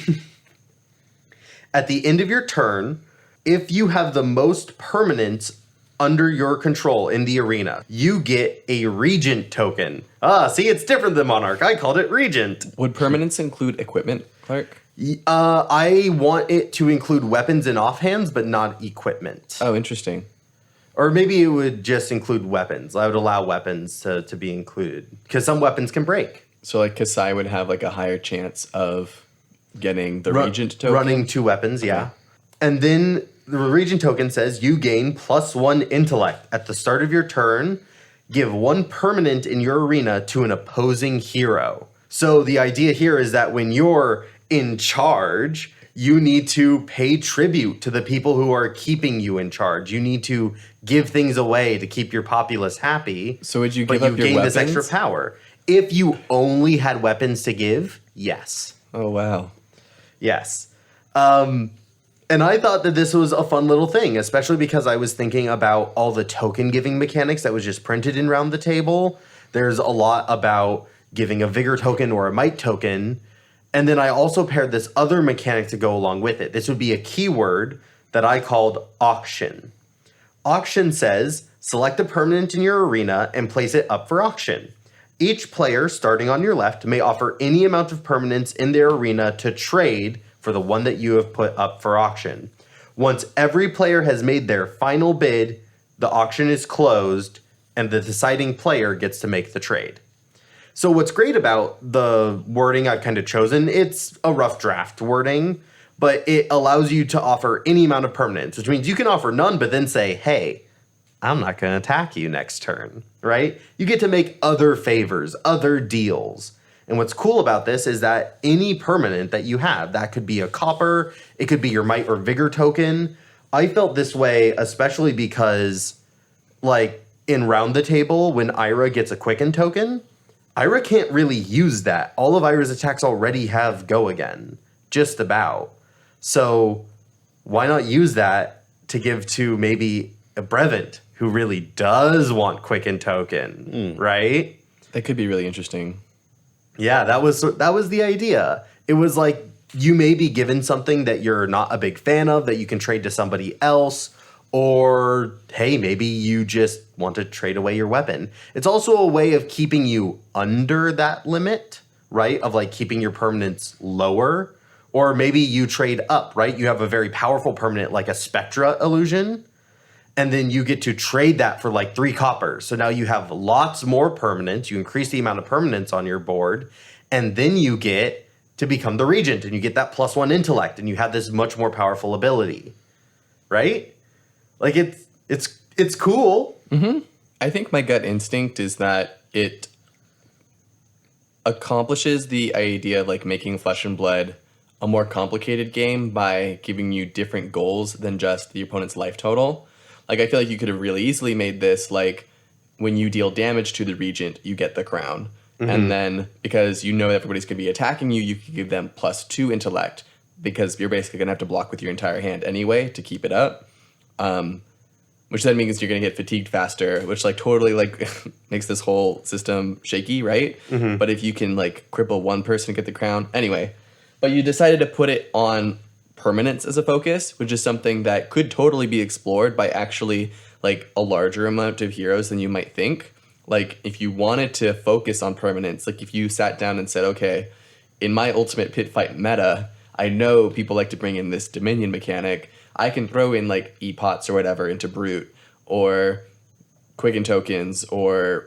At the end of your turn, if you have the most permanents under your control in the arena, you get a Regent token. See, it's different than Monarch. I called it Regent. Would permanents include equipment, Clark? I want it to include weapons and offhands, but not equipment. Oh, interesting. Or maybe it would just include weapons. I would allow weapons to be included. Because some weapons can break. So like Kasai would have like a higher chance of getting the Regent token? Running 2 weapons, yeah. Okay. And then the Regent token says you gain +1 intellect. At the start of your turn, give 1 permanent in your arena to an opposing hero. So the idea here is that when you're in charge, you need to pay tribute to the people who are keeping you in charge. You need to give things away to keep your populace happy. So would you give up your gain weapons? This extra power. If you only had weapons to give, yes. Oh, wow. Yes. And I thought that this was a fun little thing, especially because I was thinking about all the token giving mechanics that was just printed in Round the Table. There's a lot about giving a Vigor token or a Might token. And then I also paired this other mechanic to go along with it. This would be a keyword that I called auction. Auction says, select a permanent in your arena and place it up for auction. Each player, starting on your left, may offer any amount of permanents in their arena to trade for the one that you have put up for auction. Once every player has made their final bid, the auction is closed and the deciding player gets to make the trade. So what's great about the wording I've kind of chosen, it's a rough draft wording, but it allows you to offer any amount of permanents, which means you can offer none, but then say, hey, I'm not going to attack you next turn, right? You get to make other favors, other deals. And what's cool about this is that any permanent that you have, that could be a copper, it could be your Might or Vigor token. I felt this way, especially because, like, in Round the Table, when Ira gets a Quicken token, Ira can't really use that. All of Ira's attacks already have Go Again, just about. So why not use that to give to maybe a Brevant who really does want Quicken token, right? That could be really interesting. Yeah, that was the idea. It was like you may be given something that you're not a big fan of that you can trade to somebody else, or hey, maybe you just want to trade away your weapon. It's also a way of keeping you under that limit, right? Of like keeping your permanents lower, or maybe you trade up, right? You have a very powerful permanent like a Spectra illusion, and then you get to trade that for like 3 copper. So now you have lots more permanents. You increase the amount of permanents on your board, and then you get to become the regent, and you get that +1 intellect, and you have this much more powerful ability, right? Like it's cool. Mm-hmm. I think my gut instinct is that it accomplishes the idea of like making Flesh and Blood a more complicated game by giving you different goals than just the opponent's life total. Like I feel like you could have really easily made this like when you deal damage to the regent, you get the crown. Mm-hmm. And then because you know everybody's going to be attacking you, you could give them +2 intellect because you're basically going to have to block with your entire hand anyway to keep it up. Which then means you're going to get fatigued faster, which like totally like makes this whole system shaky, right? Mm-hmm. But if you can like cripple one person and get the crown, anyway. But you decided to put it on permanence as a focus, which is something that could totally be explored by actually like a larger amount of heroes than you might think. Like if you wanted to focus on permanence, like if you sat down and said, okay, in my ultimate pit fight meta, I know people like to bring in this Dominion mechanic. I can throw in like E-Pots or whatever into Brute or Quicken tokens, or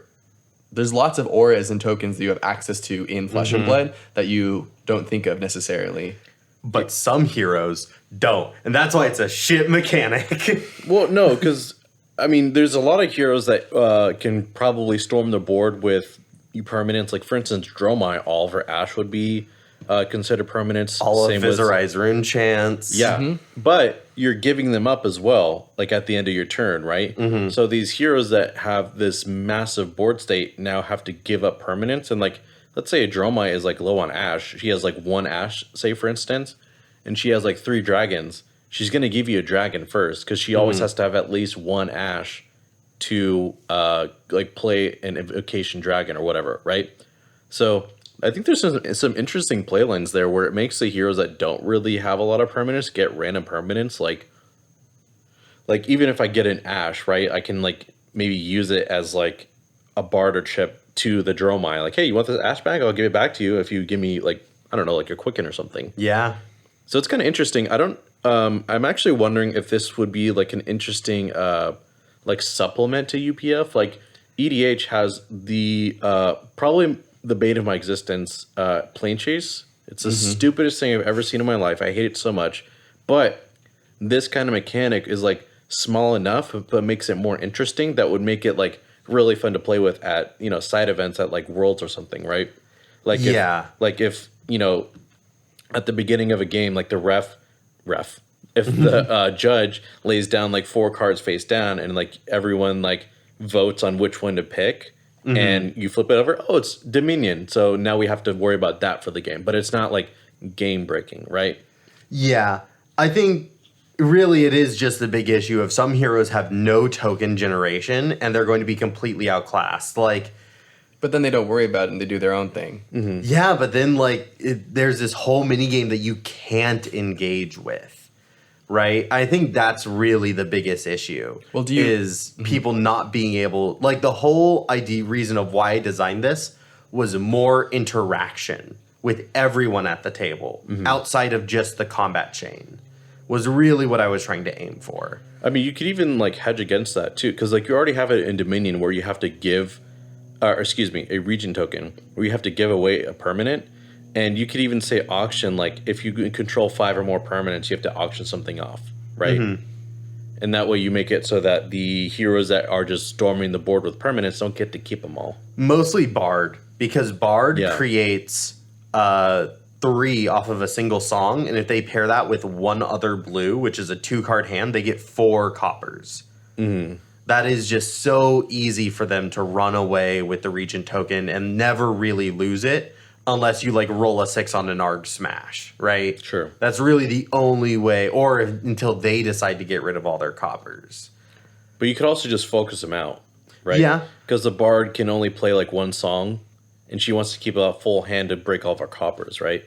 there's lots of auras and tokens that you have access to in Flesh and Blood that you don't think of necessarily. But some heroes don't. And that's why it's a shit mechanic. Well, no, because, I mean, there's a lot of heroes that can probably storm the board with permanents. Like, for instance, Dromai, all of her Ash would be considered permanents. All of Vizori's Rune Chance. Yeah, but you're giving them up as well, like at the end of your turn, right? Mm-hmm. So these heroes that have this massive board state now have to give up permanents. And like, let's say a Dromai is like low on Ash. She has like 1 Ash, say for instance, and she has like 3 dragons. She's going to give you a dragon first because she always has to have at least 1 Ash to like play an Invocation Dragon or whatever, right? So I think there's some interesting play lines there where it makes the heroes that don't really have a lot of permanents get random permanents. Like even if I get an Ash, right, I can like maybe use it as like a barter chip to the Dromai. Like, hey, you want this Ash back? I'll give it back to you if you give me like, I don't know, like a Quicken or something. Yeah. So it's kind of interesting. I'm actually wondering if this would be like an interesting like supplement to UPF. Like EDH has the probably the bane of my existence, Plane Chase. It's the stupidest thing I've ever seen in my life. I hate it so much. But this kind of mechanic is like small enough, but makes it more interesting. That would make it like really fun to play with at, you know, side events at like Worlds or something, right? Like if you know, at the beginning of a game, like the ref, if the judge lays down like 4 cards face down and like everyone like votes on which one to pick. And you flip it over, oh, it's Dominion. So now we have to worry about that for the game. But it's not like game breaking, right? Yeah. I think really it is just the big issue of some heroes have no token generation and they're going to be completely outclassed. Like, but then they don't worry about it and they do their own thing. Yeah, but then like there's this whole mini game that you can't engage with. Right? I think that's really the biggest issue. Well, is people not being able, like the whole reason of why I designed this was more interaction with everyone at the table outside of just the combat chain was really what I was trying to aim for. I mean, you could even like hedge against that too, because like you already have it in Dominion where you have to give, a region token where you have to give away a permanent. And you could even say auction, like if you control 5 or more permanents, you have to auction something off, right? And that way you make it so that the heroes that are just storming the board with permanents don't get to keep them all. Mostly Bard, because Bard creates 3 off of a single song. And if they pair that with 1 other blue, which is a 2-card hand, they get 4 coppers. That is just so easy for them to run away with the Regent token and never really lose it. Unless you like roll a 6 on an ARG smash, right? Sure. That's really the only way, or until they decide to get rid of all their coppers. But you could also just focus them out, right? Yeah. Because the Bard can only play like 1 song, and she wants to keep a full hand to break all of our coppers, right?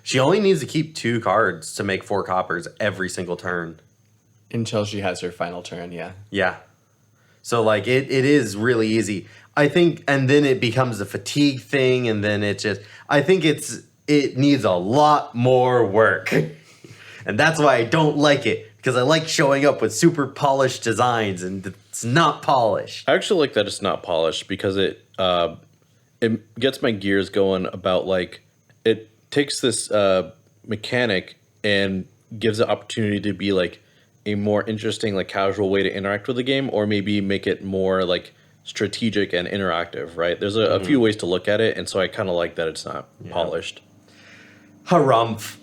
She only needs to keep 2 cards to make 4 coppers every single turn. Until she has her final turn, yeah. Yeah. So, like, it is really easy. I think, and then it becomes a fatigue thing, and then I think it needs a lot more work. And that's why I don't like it, because I like showing up with super polished designs, and it's not polished. I actually like that it's not polished because it gets my gears going about, like, it takes this mechanic and gives the opportunity to be, like, a more interesting, like, casual way to interact with the game, or maybe make it more, like, strategic and interactive, right? There's a few ways to look at it, and so I kind of like that it's not polished. Harumph.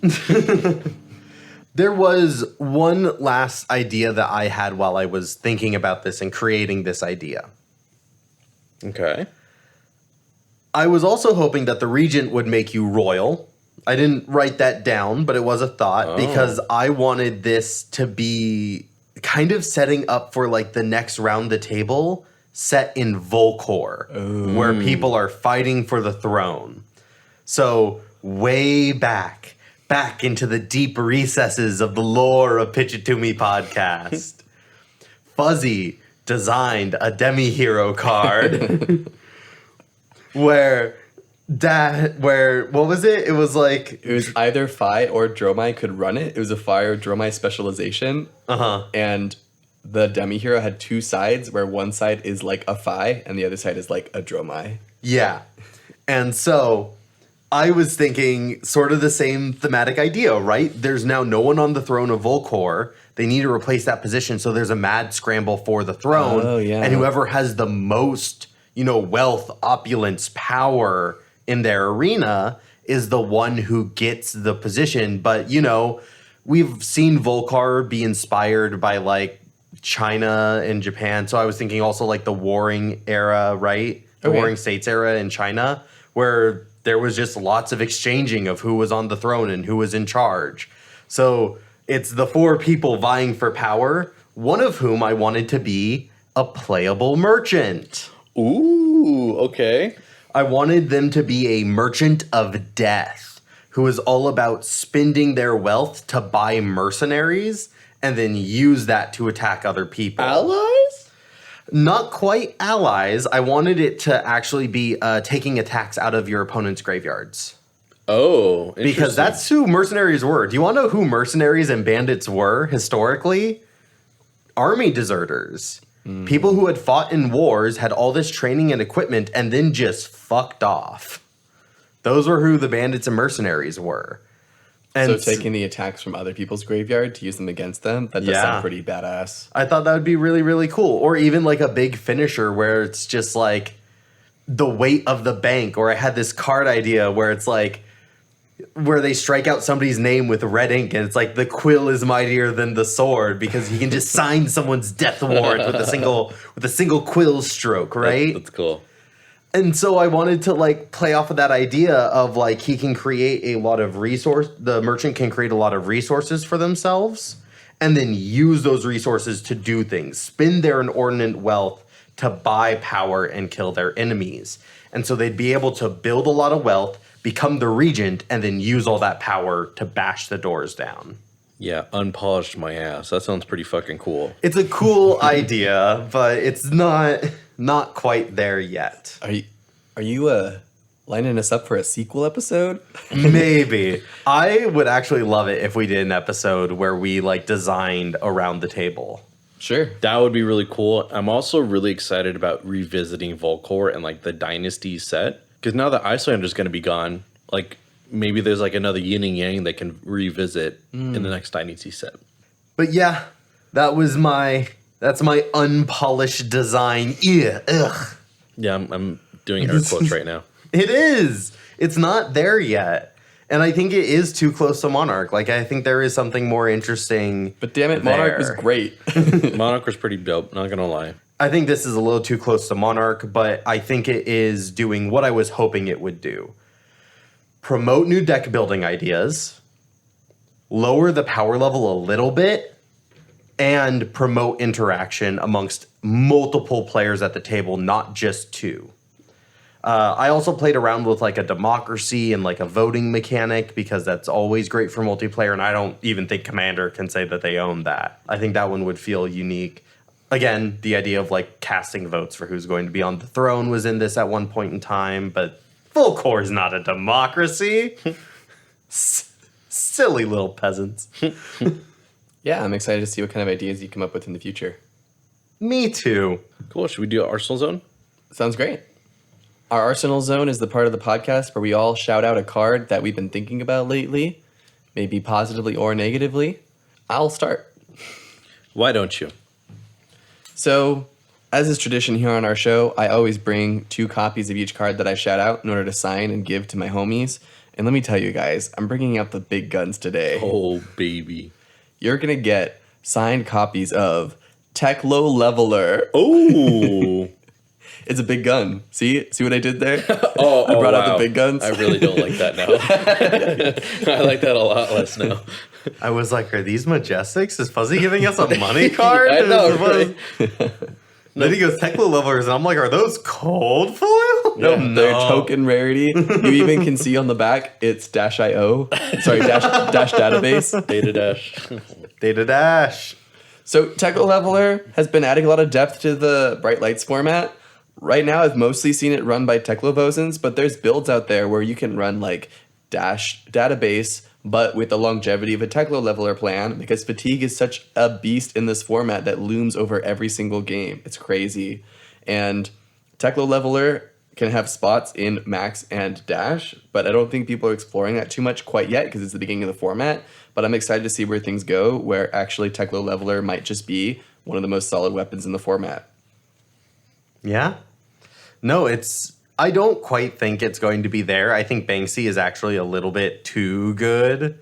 There was one last idea that I had while I was thinking about this and creating this idea. Okay. I was also hoping that the Regent would make you royal. I didn't write that down, but it was a thought because I wanted this to be kind of setting up for, like, the next round the table set in Volcor, where people are fighting for the throne. So way back into the deep recesses of the lore of Pitch It To Me podcast, Fuzzy designed a demi-hero card where what was it? It was like... It was either Phi or Dromai could run it. It was a Phi or Dromai specialization. And the demi-hero had 2 sides, where one side is like a Phi and the other side is like a Dromai. Yeah. And so I was thinking sort of the same thematic idea, right? There's now no one on the throne of Volcor. They need to replace that position, so there's a mad scramble for the throne. Oh, yeah. And whoever has the most, wealth, opulence, power in their arena is the one who gets the position. But, we've seen Volcar be inspired by, like, China and Japan. So I was thinking also, like, the Warring era, right? The Warring States era in China, where there was just lots of exchanging of who was on the throne and who was in charge. So it's the 4 people vying for power, one of whom I wanted to be a playable merchant. Ooh, okay. I wanted them to be a merchant of death who is all about spending their wealth to buy mercenaries and then use that to attack other people. Allies? Not quite allies. I wanted it to actually be taking attacks out of your opponent's graveyards. Oh, interesting. Because that's who mercenaries were. Do you want to know who mercenaries and bandits were historically? Army deserters. People who had fought in wars, had all this training and equipment, and then just fucked off. Those were who the bandits and mercenaries were. And so taking the attacks from other people's graveyard to use them against them, that does sound pretty badass. I thought that would be really, really cool. Or even like a big finisher where it's just like the weight of the bank. Or I had this card idea where it's like, where they strike out somebody's name with red ink and it's like the quill is mightier than the sword because he can just sign someone's death warrant with a single quill stroke, right? That's cool. And so I wanted to like play off of that idea of like he can create a lot of the merchant can create a lot of resources for themselves and then use those resources to do things, spend their inordinate wealth to buy power and kill their enemies. And so they'd be able to build a lot of wealth, become the regent, and then use all that power to bash the doors down. Yeah, unpolished my ass. That sounds pretty fucking cool. It's a cool idea, but it's not quite there yet. Are you lining us up for a sequel episode? Maybe. I would actually love it if we did an episode where we like designed around the table. Sure. That would be really cool. I'm also really excited about revisiting Volcor and like the Dynasty set. Because now that Icelander's going to be gone, like maybe there's like another yin and yang they can revisit in the next Dynasty set. But yeah, that's my unpolished design. Ugh. Yeah, I'm doing air quotes right now. It is. It's not there yet. And I think it is too close to Monarch. Like, I think there is something more interesting. But damn it, Monarch was great. Monarch was pretty dope, not going to lie. I think this is a little too close to Monarch, but I think it is doing what I was hoping it would do. Promote new deck building ideas, lower the power level a little bit, and promote interaction amongst multiple players at the table, not just 2. I also played around with like a democracy and like a voting mechanic because that's always great for multiplayer. And I don't even think Commander can say that they own that. I think that one would feel unique. Again, the idea of like casting votes for who's going to be on the throne was in this at one point in time, but full core is not a democracy. Silly little peasants. Yeah, I'm excited to see what kind of ideas you come up with in the future. Me too. Cool. Should we do Arsenal Zone? Sounds great. Our Arsenal Zone is the part of the podcast where we all shout out a card that we've been thinking about lately, maybe positively or negatively. I'll start. Why don't you? So, as is tradition here on our show, I always bring 2 copies of each card that I shout out in order to sign and give to my homies. And let me tell you guys, I'm bringing out the big guns today. Oh, baby. You're going to get signed copies of Teklo Leveler. Oh. It's a big gun. See what I did there? Oh, I brought out wow. the big guns. I really don't like that now. I like that a lot less now. I was like, are these Majestics? Is Fuzzy giving us a money card? I know, right? Then he goes, Teklo Levelers, and I'm like, are those cold foil? No, they're token rarity. You even can see on the back, it's -IO. Sorry, dash database. Data dash. Data Dash. So Teklo Leveler has been adding a lot of depth to the Bright Lights format. Right now, I've mostly seen it run by Teklo Bosons, but there's builds out there where you can run like dash database, but with the longevity of a Teklo Leveler plan, because fatigue is such a beast in this format that looms over every single game. It's crazy. And Teklo Leveler can have spots in max and dash, but I don't think people are exploring that too much quite yet because it's the beginning of the format. But I'm excited to see where things go, where actually Teklo Leveler might just be one of the most solid weapons in the format. Yeah. No, I don't quite think it's going to be there. I think Banksy is actually a little bit too good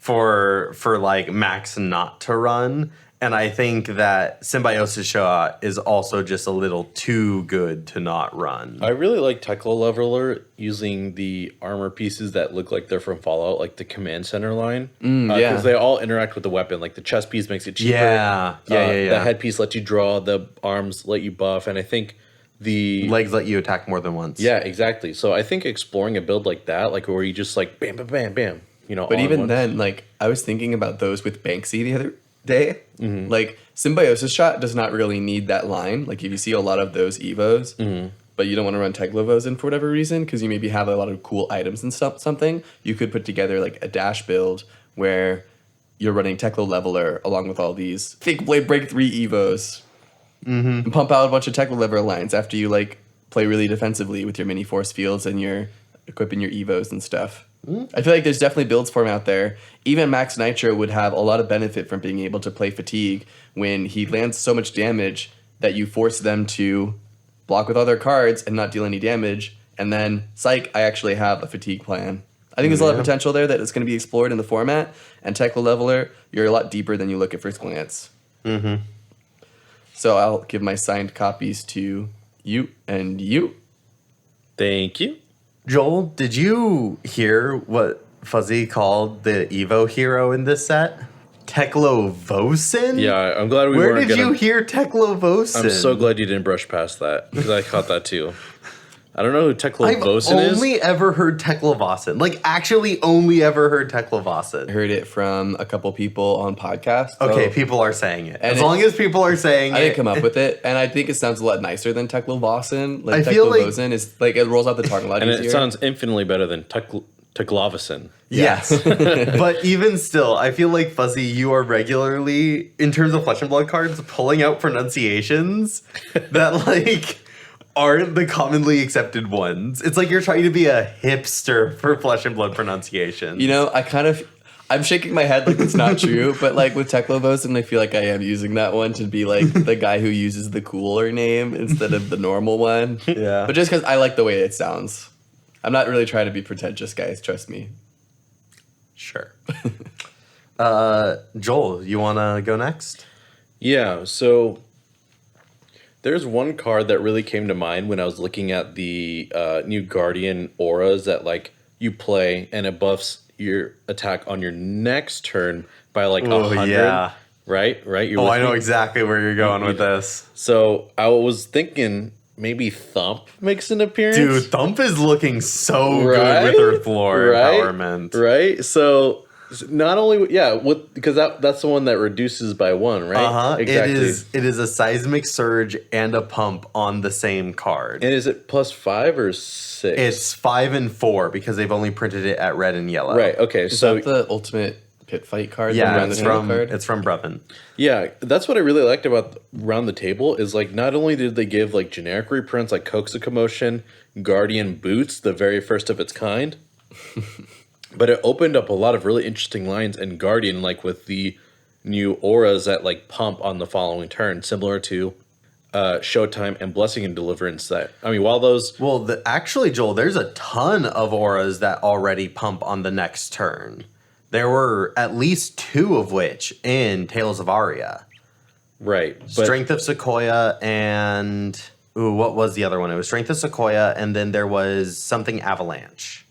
for like Max not to run. And I think that Symbiosis Shot is also just a little too good to not run. I really like Teklo Leveler using the armor pieces that look like they're from Fallout, like the command center line. Yeah. Because they all interact with the weapon. Like the chest piece makes it cheaper. Yeah. The headpiece lets you draw. The arms let you buff. And I think the legs let you attack more than once. Yeah, exactly. So I think exploring a build like that, like where you just like bam, bam, bam, bam, But even then, like I was thinking about those with Banksy the other day. Mm-hmm. Like Symbiosis Shot does not really need that line. Like if you see a lot of those Evos, but you don't want to run Teklovos in for whatever reason, because you maybe have a lot of cool items and something, you could put together like a dash build where you're running Teklo Leveler along with all these Fake Blade Break 3 Evos. And pump out a bunch of Teklo Leveler lines after you like play really defensively with your mini force fields and you're equipping your Evos and stuff. I feel like there's definitely builds for him out there. Even Max Nitro would have a lot of benefit from being able to play Fatigue when he lands so much damage that you force them to block with other cards and not deal any damage. And then, psych, I actually have a Fatigue plan. I think there's a lot of potential there that is going to be explored in the format. And Teklo Leveler, you're a lot deeper than you look at first glance. So I'll give my signed copies to you and you. Thank you. Joel, did you hear what Fuzzy called the Evo hero in this set? Teklovosin? Yeah, I'm glad we Where weren't did you hear Teklovosin? I'm so glad you didn't brush past that, because I caught that too. I don't know who Teklovosin is. I've only ever heard Teklovosin. Like, actually only ever heard Teklovosin. I heard it from a couple people on podcasts. Okay, people are saying it. And as long as people are saying it. I didn't come up with it, and I think it sounds a lot nicer than Teklovosin. Like, I feel like- Teklovosin is, like, it rolls out the tongue a lot And easier. it sounds infinitely better than Teklovosin. Yes. But even still, I feel like, Fuzzy, you are regularly, in terms of Flesh and Blood cards, pulling out pronunciations that, like, aren't the commonly accepted ones. It's like you're trying to be a hipster for Flesh and Blood pronunciation. You know, I'm shaking my head like it's not true, but like with Teklovosin, I feel like I am using that one to be like the guy who uses the cooler name instead of the normal one. Yeah. But just because I like the way it sounds. I'm not really trying to be pretentious, guys. Trust me. Sure. Joel, you want to go next? Yeah, so there's one card that really came to mind when I was looking at the new Guardian auras that like you play and it buffs your attack on your next turn by like 100. Yeah. Right? You're Oh, with I know me? exactly where you're going with this. So I was thinking maybe Thump makes an appearance. Dude, Thump is looking so good with her floor empowerment. Right? So not only because that's the one that reduces by 1, right? Uh-huh. Exactly. It is a seismic surge and a pump on the same card. And is it +5 or 6? It's 5 and 4 because they've only printed it at red and yellow. Right. Okay. Is So that the ultimate pit fight card? yeah, Around the table card? it's from Brevin. yeah, that's what I really liked about Round the Table is like not only did they give like generic reprints like Coax of Commotion, Guardian Boots, the very first of its kind, but it opened up a lot of really interesting lines in Guardian, like with the new auras that like pump on the following turn, similar to Showtime and Blessing and Deliverance. That I mean, while those Actually, Joel, there's a ton of auras that already pump on the next turn. There were at least 2 of which in Tales of Aria. right, but Strength of Sequoia and... Ooh, what was the other one? It was Strength of Sequoia, and then there was something Avalanche.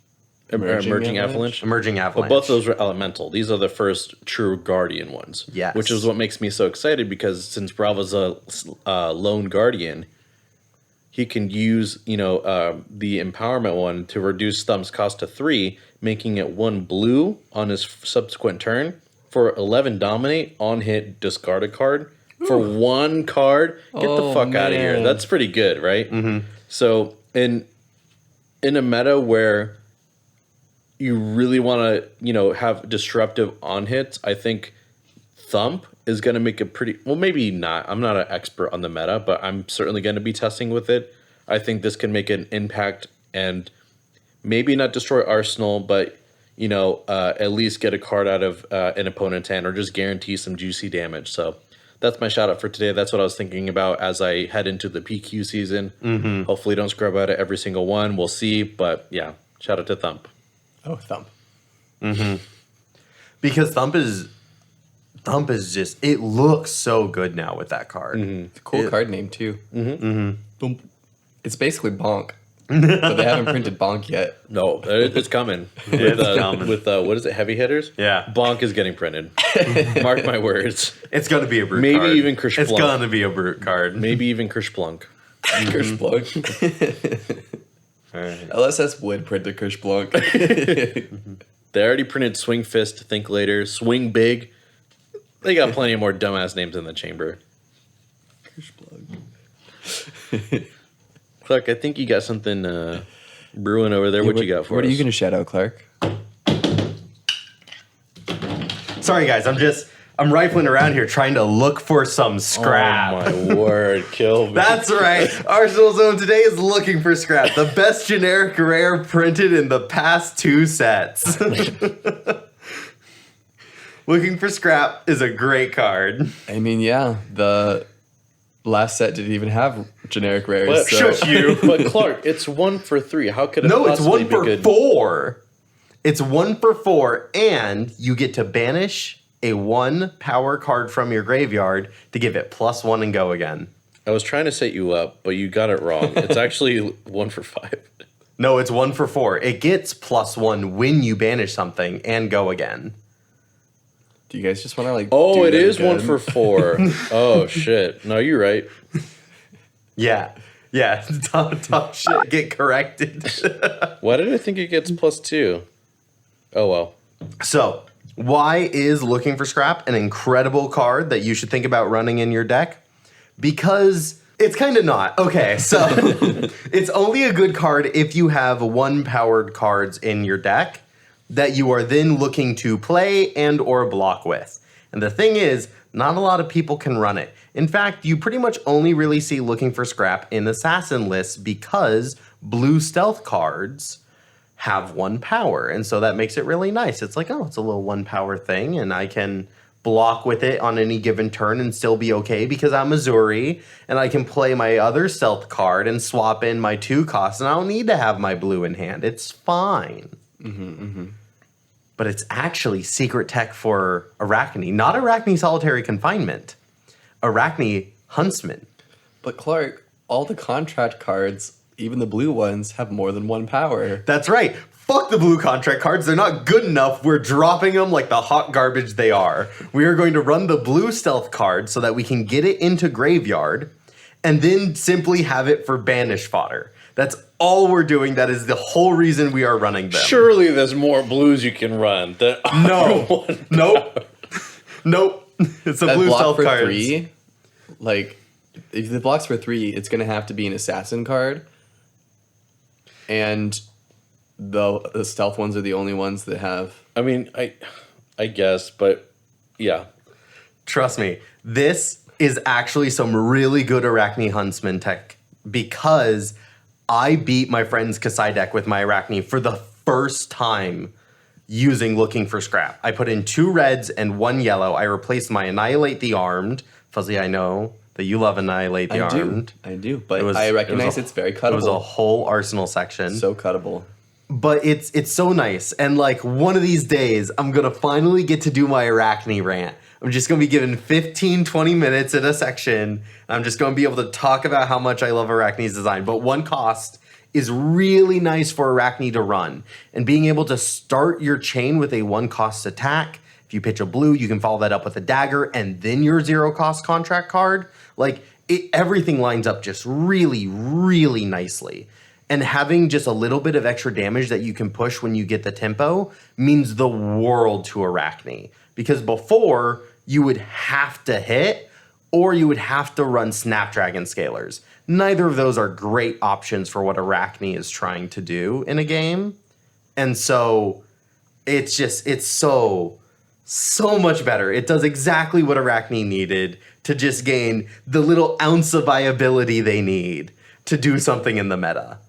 Emerging Avalanche. Emerging But Avalanche. both of those were elemental. These are the first true Guardian ones. Yes. Which is what makes me so excited because since Bravo's a lone Guardian, he can use, the empowerment one to reduce Thump's cost to 3, making it 1 blue on his subsequent turn for 11 dominate, on hit, discard a card. For 1 card, get the fuck out of here. Man. That's pretty good, right? Mm-hmm. So in a meta where you really want to, have disruptive on hits, I think Thump is going to make a pretty... Well, maybe not. I'm not an expert on the meta, but I'm certainly going to be testing with it. I think this can make an impact and maybe not destroy Arsenal, but, at least get a card out of an opponent's hand or just guarantee some juicy damage. So that's my shout out for today. That's what I was thinking about as I head into the PQ season. Mm-hmm. Hopefully don't scrub out at every single one. We'll see. But yeah, shout out to Thump. Oh, Thump. Mm-hmm. Because Thump is just... It looks so good now with that card. Mm-hmm. It's a cool card name, too. Mm-hmm. Mm-hmm. Boom. It's basically Bonk. But they haven't printed Bonk yet. No, it's coming. With what is it, heavy hitters? Yeah. Bonk is getting printed. Mark my words. It's going to be a brute Maybe card. even Krish It's Plunk. going to be a brute card. Maybe even Kershplunk. Kershplunk. All right. LSS would print a Kershplunk. They already printed Swing Fist, Think Later, Swing Big. They got plenty of more dumbass names in the chamber. Kershplunk. Clark, I think you got something brewing over there. What you got for us? What are you going to shout out, Clark? Sorry, guys. I'm rifling around here trying to look for some scrap. Oh, my word. Kill me. That's right. Arsenal Zone today is looking for scrap. The best generic rare printed in the past 2 sets. Looking for scrap is a great card. I mean, yeah, the last set didn't even have generic rares. But, so. Shush you. But Clark, it's 1 for 3. How could it No, it's possibly 1 for be good? 4. It's 1 for 4, and you get to banish a 1 power card from your graveyard to give it +1 and go again. I was trying to set you up, but you got it wrong. It's actually 1 for 5. No, it's 1 for 4. It gets +1 when you banish something and go again. Do you guys just want to do Oh, it that is again? 1 for 4. Oh, shit. No, you're right. Yeah. Top shit get corrected. Why did I think it gets +2? Oh, well. So, why is Looking for Scrap an incredible card that you should think about running in your deck? Because it's kind of not. Okay, so it's only a good card if you have 1-powered cards in your deck that you are then looking to play and or block with. And the thing is, not a lot of people can run it. In fact, you pretty much only really see Looking for Scrap in Assassin lists because blue stealth cards have 1 power. And so that makes it really nice. It's like, oh, it's a little 1 power thing and I can block with it on any given turn and still be okay because I'm Missouri and I can play my other stealth card and swap in my 2 costs and I don't need to have my blue in hand. It's fine. But it's actually secret tech for Arachne. Not Arachne Solitary Confinement. Arachne Huntsman. But Clark, all the contract cards, even the blue ones, have more than 1 power. That's right. Fuck the blue contract cards. They're not good enough. We're dropping them like the hot garbage they are. We are going to run the blue stealth card so that we can get it into graveyard. and then simply have it for banish fodder. That's all we're doing. That is the whole reason we are running them. Surely there's more blues you can run. No. Nope. Nope. It's a That blue block stealth for cards. 3, like, if the block's for 3, it's going to have to be an assassin card. And the stealth ones are the only ones that have... I mean, I guess, but yeah. Trust me, this is actually some really good Arachne Huntsman tech because I beat my friend's Kasai deck with my Arachne for the first time using Looking for Scrap. I put in 2 reds and 1 yellow. I replaced my Annihilate the Armed. Fuzzy, I know that you love Annihilate the Armed. I do, but I recognize it's very cuttable. It was a whole arsenal section. So cuttable. But it's so nice. And like one of these days, I'm going to finally get to do my Arachne rant. I'm just going to be given 15, 20 minutes in a section. I'm just going to be able to talk about how much I love Arachne's design. But 1 cost is really nice for Arachne to run. And being able to start your chain with a 1 cost attack. If you pitch a blue, you can follow that up with a dagger and then your 0 cost contract card. Like everything lines up just really, really nicely. And having just a little bit of extra damage that you can push when you get the tempo means the world to Arachne. Because before, you would have to hit or you would have to run Snapdragon Scalers. Neither of those are great options for what Arachne is trying to do in a game. And so it's so much better. It does exactly what Arachne needed to just gain the little ounce of viability they need to do something in the meta.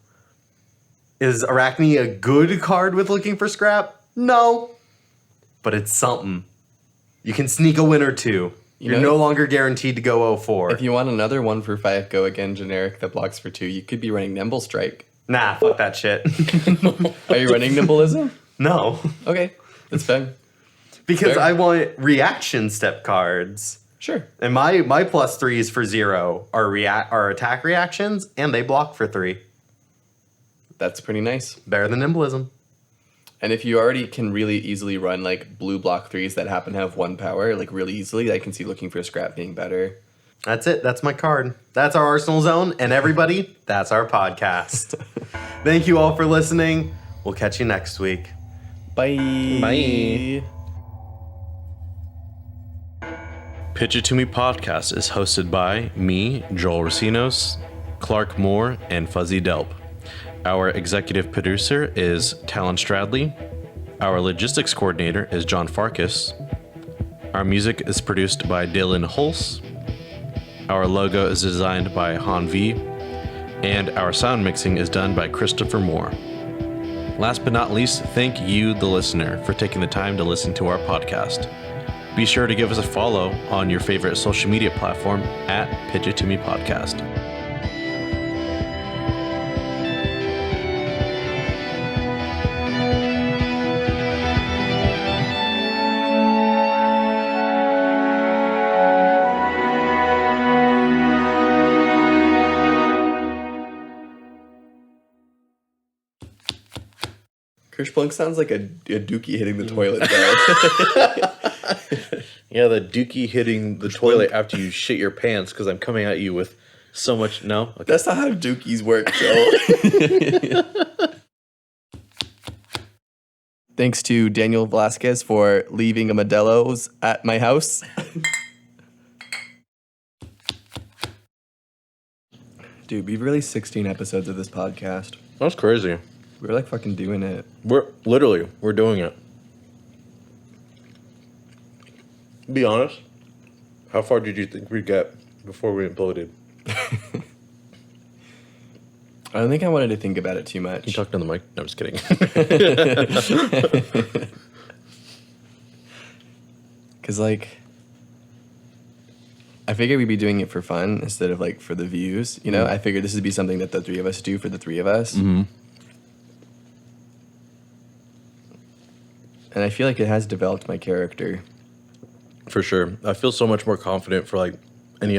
Is Arachne a good card with Looking for Scrap? No. But it's something. You can sneak a win or 2. You're no longer guaranteed to go 0-4. If you want another 1 for 5 go again generic that blocks for 2, you could be running Nimble Strike. Nah, fuck that shit. Are you running Nimbleism? No. Okay, that's fine. Because Fair. I want reaction step cards. Sure. And my +3s for 0 are attack reactions, and they block for 3. That's pretty nice. Better than Nimbleism. And if you already can really easily run like blue block 3s that happen to have 1 power, like really easily, I can see Looking for Scrap being better. That's it. That's my card. That's our Arsenal Zone. And everybody, that's our podcast. Thank you all for listening. We'll catch you next week. Bye. Bye. Pitch It To Me podcast is hosted by me, Joel Recinos, Clark Moore, and Fuzzy Delp. Our executive producer is Talon Stradley. Our logistics coordinator is John Farkas. Our music is produced by Dylan Hulse. Our logo is designed by Han V. And our sound mixing is done by Christopher Moore. Last but not least, thank you, the listener, for taking the time to listen to our podcast. Be sure to give us a follow on your favorite social media platform at Pitch It To Me Podcast. Kershplunk sounds like a dookie hitting the toilet though. Yeah, the dookie hitting the toilet after you shit your pants because I'm coming at you with so much... No? Okay. That's not how dookies work, Joel. Thanks to Daniel Velasquez for leaving a Modelo's at my house. Dude, we've released 16 episodes of this podcast. That's crazy. We're like fucking doing it. We're doing it. Be honest. How far did you think we'd get before we imploded? I don't think I wanted to think about it too much. You talked on the mic? No, I'm just kidding. Because, like, I figured we'd be doing it for fun instead of, like, for the views. You know, I figured this would be something that the 3 of us do for the 3 of us. Mm-hmm. And I feel like it has developed my character. For sure. I feel so much more confident for, like, any other